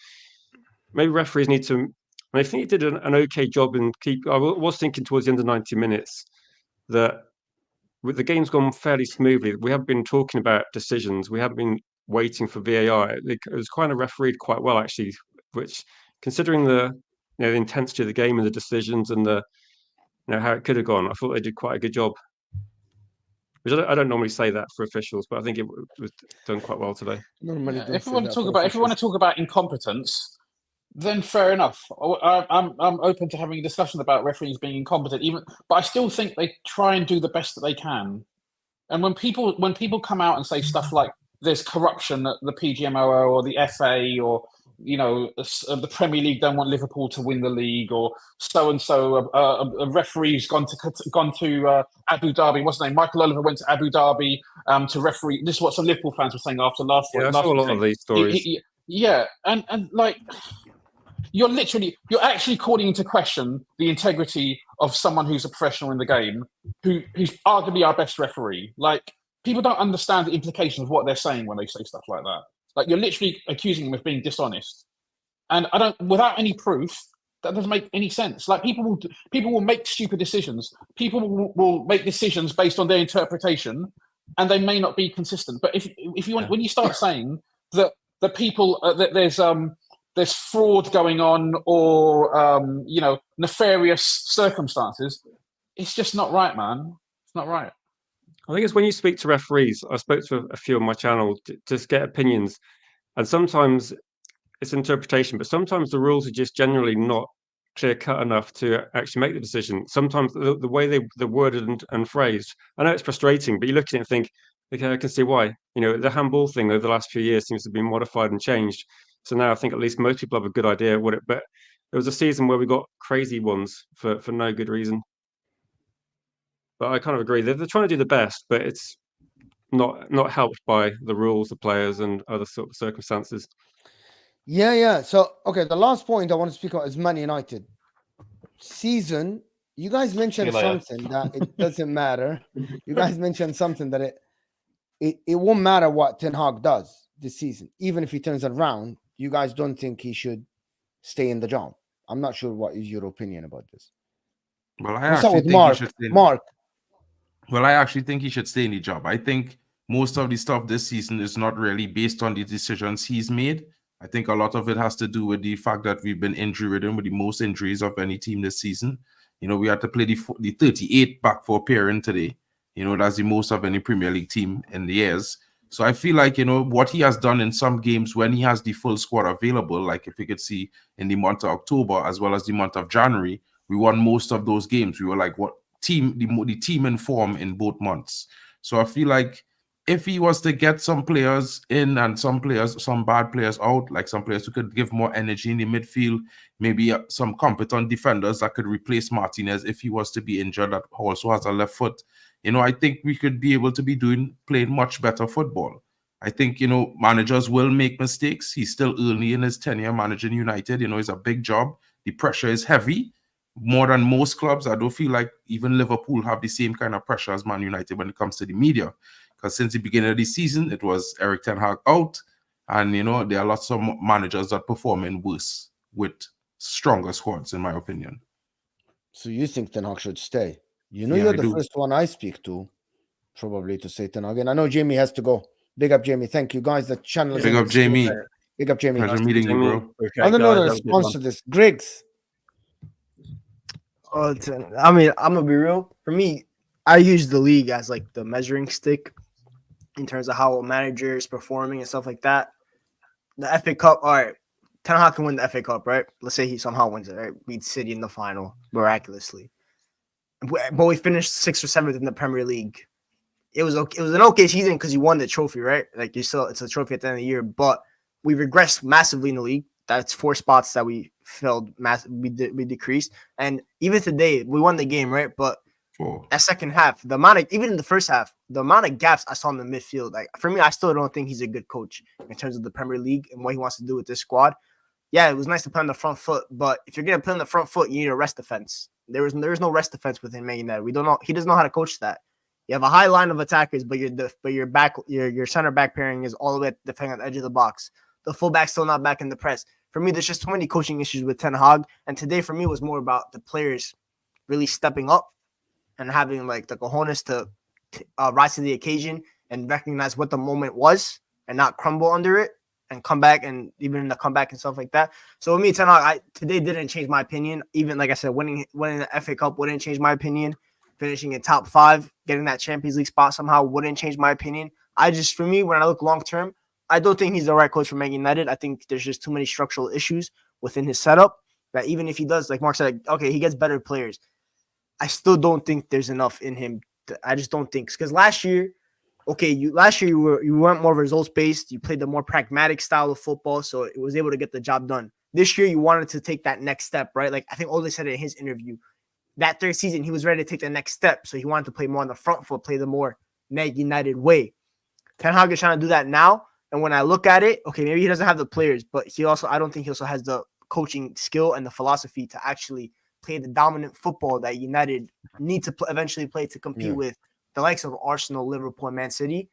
Maybe referees need to. I think he did an okay job in keep. I was thinking towards the end of 90 minutes that with the game's gone fairly smoothly. We have been talking about decisions. We haven't been waiting for VAR. It was kind of refereed quite well, actually, which, considering the the intensity of the game and the decisions and the how it could have gone, I thought they did quite a good job. Which I don't normally say that for officials, but I think it was done quite well today. Normally, Yeah, don't if we say want that to talk for about officials. incompetence, then fair enough. I'm open to having a discussion about referees being incompetent, but I still think they try and do the best that they can. And when people come out and say stuff like there's corruption at the PGMOL or the FA, or the Premier League don't want Liverpool to win the league, or so and so a referee's gone to Abu Dhabi. What's his name? Michael Oliver went to Abu Dhabi to referee. This is what some Liverpool fans were saying after last week. Yeah, I saw a lot of these stories. Yeah, and like you're actually calling into question the integrity of someone who's a professional in the game, who's arguably our best referee. Like, people don't understand the implications of what they're saying when they say stuff like that. Like, you're literally accusing them of being dishonest, and without any proof, that doesn't make any sense. Like, people will make stupid decisions. People will make decisions based on their interpretation, and they may not be consistent. But if you want, when you start saying that the people that there's fraud going on, or nefarious circumstances, it's just not right, man. It's not right. I think it's when you speak to referees. I spoke to a few on my channel to just get opinions, and sometimes it's interpretation, but sometimes the rules are just generally not clear cut enough to actually make the decision. Sometimes the way they're worded and phrased, I know it's frustrating, but you look at it and think, okay, I can see why. The handball thing over the last few years seems to have been modified and changed. So now I think at least most people have a good idea what it. But there was a season where we got crazy ones for no good reason. But I kind of agree. They're trying to do the best, but it's not helped by the rules, the players, and other sort of circumstances. Yeah. So, okay, the last point I want to speak about is Man United season. You guys mentioned something that it doesn't matter. You guys mentioned something that it won't matter what Ten Hag does, this season, even if he turns it around, you guys don't think he should stay in the job? I'm not sure what is your opinion about this. Well, We'll start with Mark. Mark. Well, I actually think he should stay in the job. I think most of the stuff this season is not really based on the decisions he's made. I think a lot of it has to do with the fact that we've been injury-ridden with the most injuries of any team this season. You know, we had to play the 38 back for pairing today. You know, that's the most of any Premier League team in the years. So I feel like, you know, what he has done in some games when he has the full squad available, like if you could see in the month of October as well as the month of January, we won most of those games. We were like what team, the team in form in both months. So I feel like if he was to get some players in and some bad players out, like some players who could give more energy in the midfield, maybe some competent defenders that could replace Martinez if he was to be injured that also has a left foot, you know, I think we could be able to be playing much better football. I think, you know, managers will make mistakes. He's still early in his tenure managing United. You know, it's a big job. The pressure is heavy, more than most clubs. I don't feel like even Liverpool have the same kind of pressure as Man United when it comes to the media. Because since the beginning of the season, it was Eric Ten Hag out. And, you know, there are lots of managers that performing worse with stronger squads, in my opinion. So you think Ten Hag should stay? You know, Yeah, you're I the do. first one I speak to, probably, to say Ten Hag. And I know Jamie has to go. Big up, Jamie. Thank you, guys. The channel is Big in up, the Jamie. description. Big up, Jamie. Pleasure meeting you, bro. Okay, I don't know the guys, have a good response one. to this. Griggs. I mean, I'm gonna be real. For me, I use the league as like the measuring stick in terms of how a manager is performing and stuff like that. The FA Cup, all right. Ten Hag can win the FA Cup, right? Let's say he somehow wins it, right? Beats City in the final miraculously. But we finished 6th or 7th in the Premier League. It was okay. It was an okay season because you won the trophy, right? Like it's a trophy at the end of the year. But we regressed massively in the league. That's 4 spots that we failed. We decreased, and even today we won the game, right? But that second half, even in the first half, the amount of gaps I saw in the midfield, like for me, I still don't think he's a good coach in terms of the Premier League and what he wants to do with this squad. Yeah, it was nice to play on the front foot, but if you're gonna play on the front foot, you need a rest defense. There is no rest defense within Man United. We don't know. He doesn't know how to coach that. You have a high line of attackers, but your center back pairing is all the way defending on the edge of the box. The fullback's still not back in the press. For me, there's just too many coaching issues with Ten Hag. And today, for me, was more about the players really stepping up and having like the cojones to rise to the occasion and recognize what the moment was and not crumble under it and come back, and even in the comeback and stuff like that. So with me, Ten Hag, today didn't change my opinion. Even like I said, winning the FA Cup wouldn't change my opinion. Finishing in top 5, getting that Champions League spot somehow wouldn't change my opinion. For me, when I look long term, I don't think he's the right coach for Man United. I think there's just too many structural issues within his setup that even if he does, like Mark said, okay, he gets better players. I still don't think there's enough in him. I just don't think, because last year you weren't more results based. You played the more pragmatic style of football, so it was able to get the job done. This year you wanted to take that next step, right? Like I think Ole said it in his interview. That third season, he was ready to take the next step. So he wanted to play more on the front foot, play the more Man United way. Ten Hag is trying to do that now. And when I look at it, okay, maybe he doesn't have the players, but I don't think he also has the coaching skill and the philosophy to actually play the dominant football that United need to eventually play to compete with the likes of Arsenal, Liverpool, and Man City.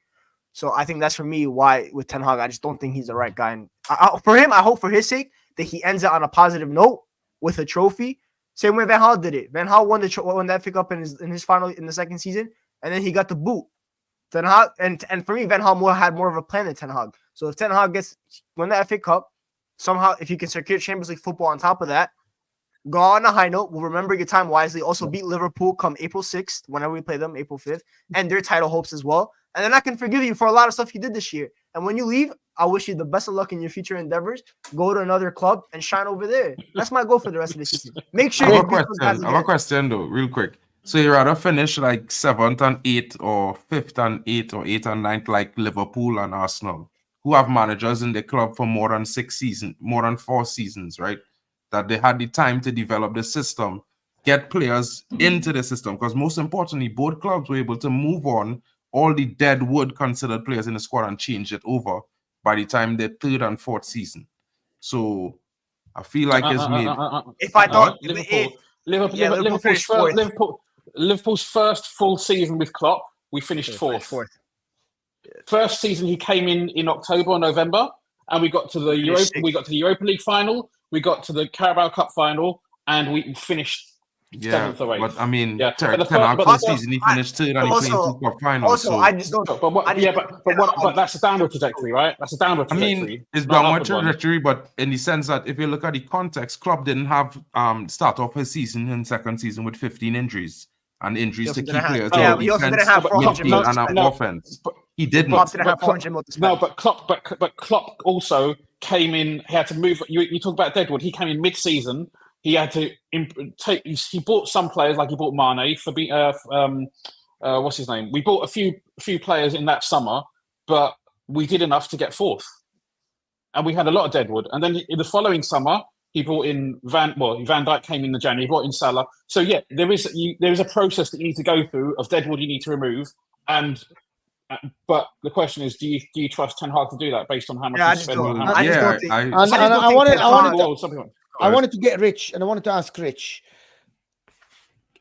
So I think that's for me why with Ten Hag, I just don't think he's the right guy. And for him, I hope for his sake that he ends it on a positive note with a trophy. Same way Van Gaal did it. Van Gaal won the FA Cup in his final in the second season, and then he got the boot. Ten Hag and for me, Van Gaal had more of a plan than Ten Hag. So if Ten Hag win the FA Cup, somehow if you can secure Champions League football on top of that, go on a high note. We'll remember your time wisely. Also beat Liverpool come April 6th, whenever we play them, April 5th, and their title hopes as well. And then I can forgive you for a lot of stuff you did this year. And when you leave, I wish you the best of luck in your future endeavors. Go to another club and shine over there. That's my goal for the rest of the season. Make sure I you have a question though, real quick. So you rather finish like 7th and 8th or 5th and 8th or 8th and 9th like Liverpool and Arsenal, who have managers in the club for more than 4 seasons, right? That they had the time to develop the system, get players into the system. Because most importantly, both clubs were able to move on all the dead wood considered players in the squad and change it over by the time the 3rd and 4th season. So I feel like it's made. If I thought Liverpool's first full season with Klopp, we finished fourth. first season he came in October or November, and we got to the Europa League final, we got to the Carabao Cup final, and we finished seventh or eighth. But I mean, Yeah. Ten But Hag but first the- season he finished third and he played Also- 2 cup finals. Also, So I just don't. but that's a downward trajectory, right? That's a downward I trajectory. mean, it's not an downward upward one. trajectory, but in the sense that if you look at the context, Klopp didn't have start off his season in second season with 15 injuries and injuries to key players. Yeah, on but he also defense, didn't have 400 midfield, mil and to on spend. offense. He didn't. Klopp didn't have But 400 mil to spend. No, but Klopp also came in. He had to move. You talk about Deadwood. He came in mid-season. He had to take. He bought some players, like he bought Mane for what's his name. We bought a few players in that summer, but we did enough to get fourth, and we had a lot of Deadwood. And then in the following summer, he brought in Van Dijk came in the January. He brought in Salah. So yeah, there is a process that you need to go through of Deadwood. You need to remove and. But the question is, do you trust Ten Hag to do that based on how much Yeah, I you just spend? don't. on how I just Yeah, don't think. I- And just don't I think wanted- Ten I wanted Hag- to- Well, something. I wanted to get Rich, and I wanted to ask Rich,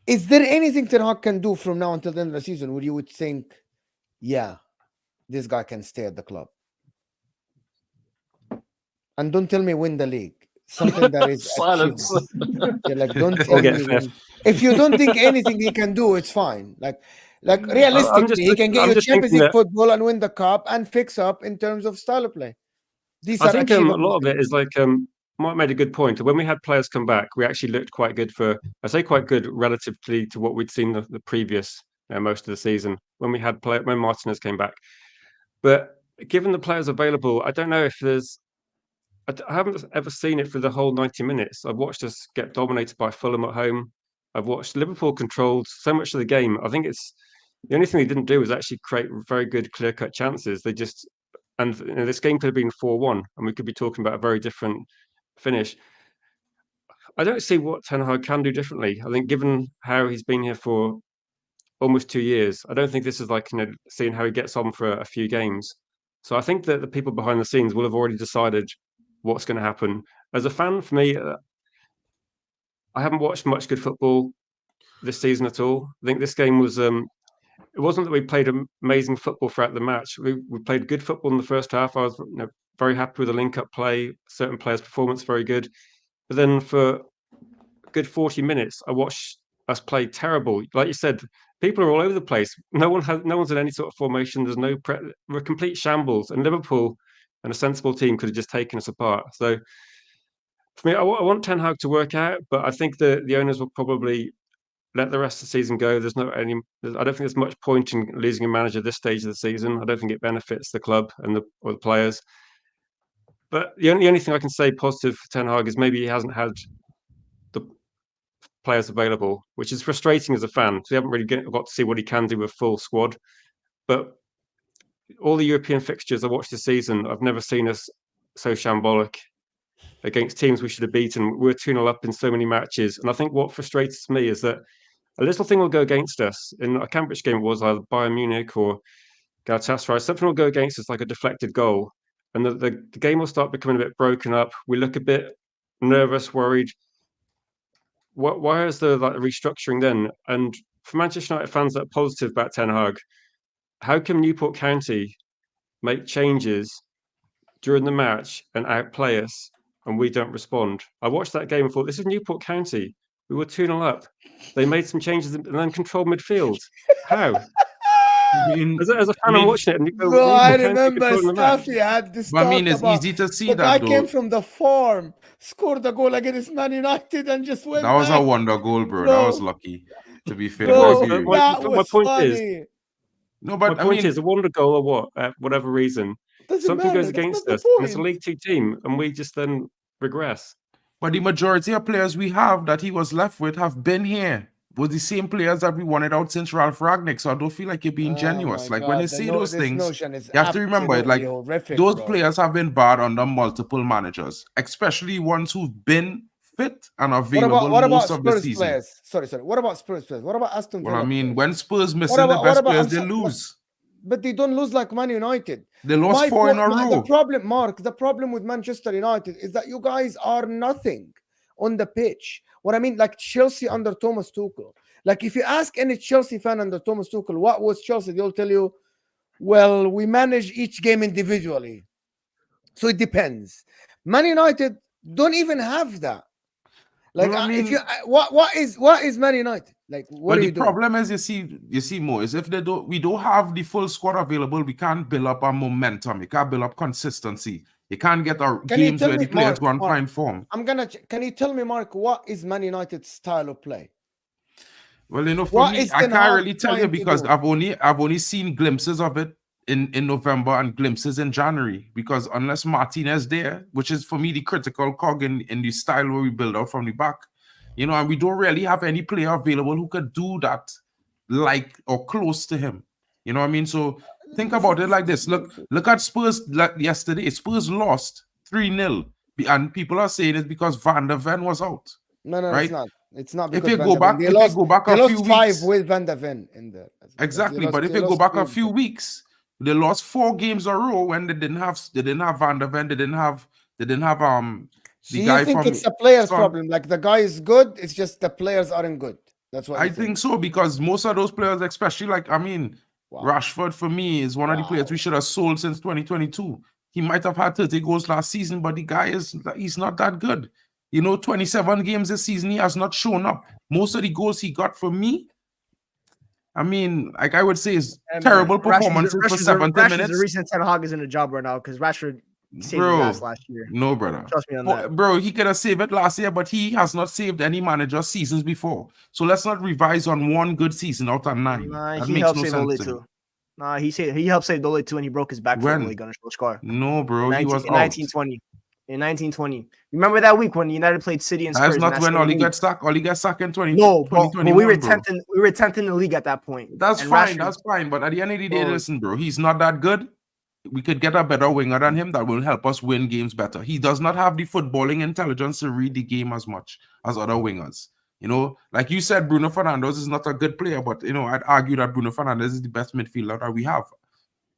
is there anything Ten Hag can do from now until the end of the season where you would think, yeah, this guy can stay at the club? And don't tell me win the league. Something that is Silence. achievable. Yeah, like don't tell We'll get me fifth. if you don't think anything he can do, it's fine. Like I'm realistically, just he can get I'm you just Champions thinking League that- football and win the cup and fix up in terms of style of play. These I are think a achievable lot of it things. is like Mike made a good point. When we had players come back, we actually looked quite good I say quite good relatively to what we'd seen the previous most of the season when when Martinez came back. But given the players available, I don't know if I haven't ever seen it for the whole 90 minutes. I've watched us get dominated by Fulham at home. I've watched Liverpool controlled so much of the game. I think it's the only thing they didn't do was actually create very good clear-cut chances. They just this game could have been 4-1, and we could be talking about a very different finish. I don't see what Ten Hag can do differently. I think given how he's been here for almost 2 years, I don't think this is like seeing how he gets on for a few games. So I think that the people behind the scenes will have already decided what's going to happen. As a fan, for me, I haven't watched much good football this season at all. I think this game was. It wasn't that we played amazing football throughout the match. We played good football in the first half. I was very happy with the link-up play. Certain players' performance very good. But then for a good 40 minutes, I watched us play terrible. Like you said, people are all over the place. No one's in any sort of formation. There's no we're complete shambles. And Liverpool and a sensible team could have just taken us apart. So for me, I want Ten Hag to work out, but I think the owners will probably let the rest of the season go. I don't think there's much point in losing a manager at this stage of the season. I don't think it benefits the club and or the players. But the only thing I can say positive for Ten Hag is maybe he hasn't had the players available, which is frustrating as a fan. So we haven't really got to see what he can do with full squad. But all the European fixtures I watched this season, I've never seen us so shambolic against teams we should have beaten. We're 2-0 up in so many matches. And I think what frustrates me is that a little thing will go against us. In a Cambridge game, it was either Bayern Munich or Galatasaray. Something will go against us, like a deflected goal. And the game will start becoming a bit broken up. We look a bit nervous, worried. Why is there like restructuring then? And for Manchester United fans that are positive about Ten Hag, how can Newport County make changes during the match and outplay us and we don't respond? I watched that game and thought, this is Newport County. We were 2-0 up. They made some changes and then controlled midfield. How? I mean, As a fan, I'm watching it and you go, Bro, I Newport County remember controlling the match. stuff he had this but I mean, talk it's about. easy to see The guy that came though. from the farm, scored a goal against Man United, and just went That was a back. wonder goal, bro. Bro. That was lucky. To be fair, Bro, with you. that My was point is- funny. No, My but I point mean, is, a wonder goal or what, whatever reason, Doesn't something matter. goes That's against not us, the and it's a point. League Two team, and we just then regress. but the majority of players we have that he was left with have been here. Was the same players that we wanted out since Ralph Ragnick. So I don't feel like you're being Oh genuous. my Like when God, you say those this things, notion is you have to remember it. Like absolutely horrific, those bro. players have been bad under multiple managers, especially ones who've been fit and available What about most of the Spurs season. players? Sorry. What about Spurs players? What about Aston Villa? Well, I mean, players? when Spurs missing about- the what best about- players, I'm they sorry, lose. But they don't lose like Man United. They lost 4 in a row. The problem, Mark, the problem with Manchester United is that you guys are nothing on the pitch. What I mean, like Chelsea under Thomas Tuchel. Like if you ask any Chelsea fan under Thomas Tuchel, what was Chelsea? They'll tell you, Well, we manage each game individually, so it depends. Man United don't even have that. Like, Well, I if mean, you what is Man United? Like, what well, are the you doing? problem is you see more is if we don't have the full squad available, we can't build up a momentum. You can't build up consistency. You can't get our Can you games tell where me, the players Mark? go and Mark, find form. Can you tell me, Mark, what is Man United's style of play? Well, you know, for What me, is I Ten can't Hag really tell you trying to because do? I've only seen glimpses of it in November and glimpses in January. Because unless Martinez there, which is for me the critical cog in the style where we build out from the back, you know, and we don't really have any player available who could do that like or close to him. You know what I mean? So think about it like this. Look at Spurs like yesterday. Spurs lost 3-0. And people are saying it's because Van der Ven was out. No, it's Right? not. It's not If because you Van go der Ven. back, if you go back They a few lost 5 weeks, with Van der Ven in there. exactly. But if They you go lost back 3 a with few them. weeks, they lost 4 games in a row when they didn't have Van der Ven, they didn't have the So you guy think from it's a player's Son. problem? Like, the guy is good, it's just the players aren't good. That's what I you think. think so because most of those players, especially like Wow. Rashford for me is one of the players we should have sold since 2022. He might have had 30 goals last season, but the guy he's not that good. You know, 27 games this season, he has not shown up. Most of the goals he got from me, I mean, like I would say, is terrible performances for 70 minutes. The reason Ten Hag is in a job right now because Rashford saved his Bro, ass last year. no, brother. Trust me on that. Bro, he could have saved it last year, but he has not saved any manager seasons before. So let's not revise on one good season out of 9. Nah, That he makes helped no save sense Ole to me. too. Nah, he helped save Ole too, and he broke his back for When? Ole Gunnar Solskjaer. No, bro, he was in out. 1920. In 1920. Remember that week when United played City and Spurs? That's not in that when same Oli week? gets sacked. Oli gets sacked in 20, No, but 2021, we were bro. 10th in we were 10th in the league at that point. That's And fine. Rashford- That's fine. But at the end of the day, Bro. listen, bro, he's not that good. We could get a better winger than him that will help us win games better. He does not have the footballing intelligence to read the game as much as other wingers. You know, like you said, Bruno Fernandes is not a good player, but you know, I'd argue that Bruno Fernandes is the best midfielder that we have.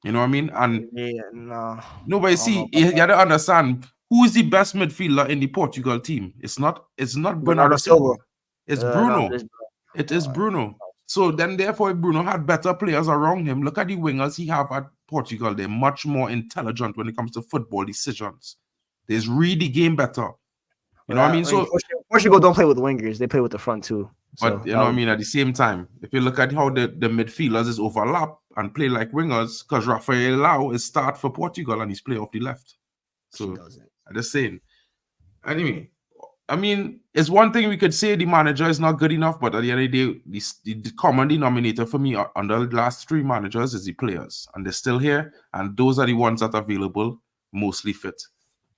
You know what I mean? And Yeah, no. nobody see you got to understand who is the best midfielder in the Portugal team. It's not Bernardo Silva. It's Bruno. It is Bruno. So then, therefore, if Bruno had better players around him, look at the wingers he have at Portugal. They're much more intelligent when it comes to football decisions. They read the game better. You know what I mean? So Portugal don't play with wingers; they play with the front too. but you know what I mean? At the same time, if you look at how the midfielders is overlap and play like wingers, because Rafael Leao is start for Portugal and he's play off the left. So I'm just saying. Anyway, I mean, it's one thing we could say the manager is not good enough, but at the end of the day, the common denominator for me under the last 3 managers is the players, and they're still here, and those are the ones that are available, mostly fit.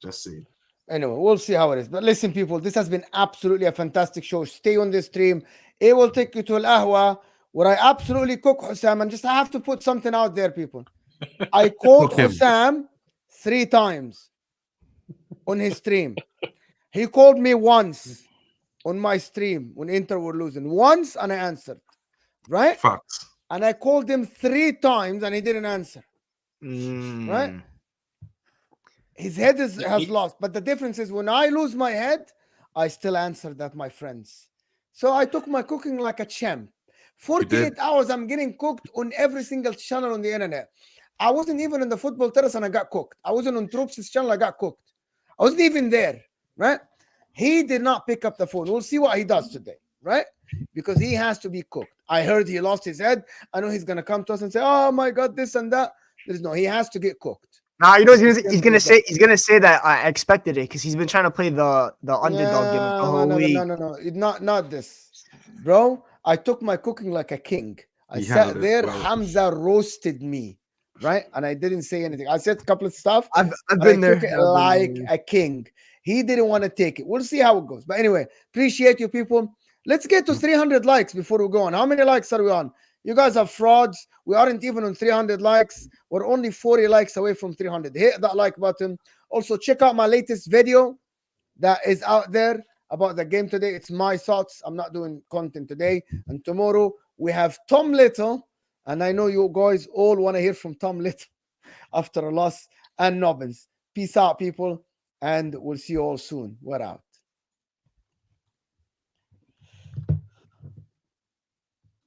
Just saying. Anyway, we'll see how it is. But listen, people, this has been absolutely a fantastic show. Stay on this stream. It will take you to Al Ahwa, where I absolutely cook Hussam. And just I have to put something out there, people. I called Hussam 3 times on his stream. He called me once on my stream when Inter were losing. Once, and I answered. Right? Facts. And I called him 3 times, and he didn't answer. Right? His head has lost. But the difference is when I lose my head, I still answer that, my friends. So I took my cooking like a champ. 48 hours, I'm getting cooked on every single channel on the internet. I wasn't even in the football terrace and I got cooked. I wasn't on Troops' channel, I got cooked. I wasn't even there, right? He did not pick up the phone. We'll see what he does today, right? Because he has to be cooked. I heard he lost his head. I know he's going to come to us and say, oh my God, this and that. There's no, he has to get cooked. Nah, you know he's gonna say that I expected it because he's been trying to play the underdog gimmick the whole week. No, not this, bro. I took my cooking like a king. I sat there. Well. Hamza roasted me, right? And I didn't say anything. I said a couple of stuff. I've been there like a king. He didn't want to take it. We'll see how it goes. But anyway, appreciate you people. Let's get to 300 likes before we go on. How many likes are we on? You guys are frauds. We aren't even on 300 likes. We're only 40 likes away from 300. Hit that like button. Also, check out my latest video that is out there about the game today. It's my thoughts. I'm not doing content today. And tomorrow, we have Tom Little. And I know you guys all want to hear from Tom Little after a loss, and Nobbins. Peace out, people. And we'll see you all soon. We're out.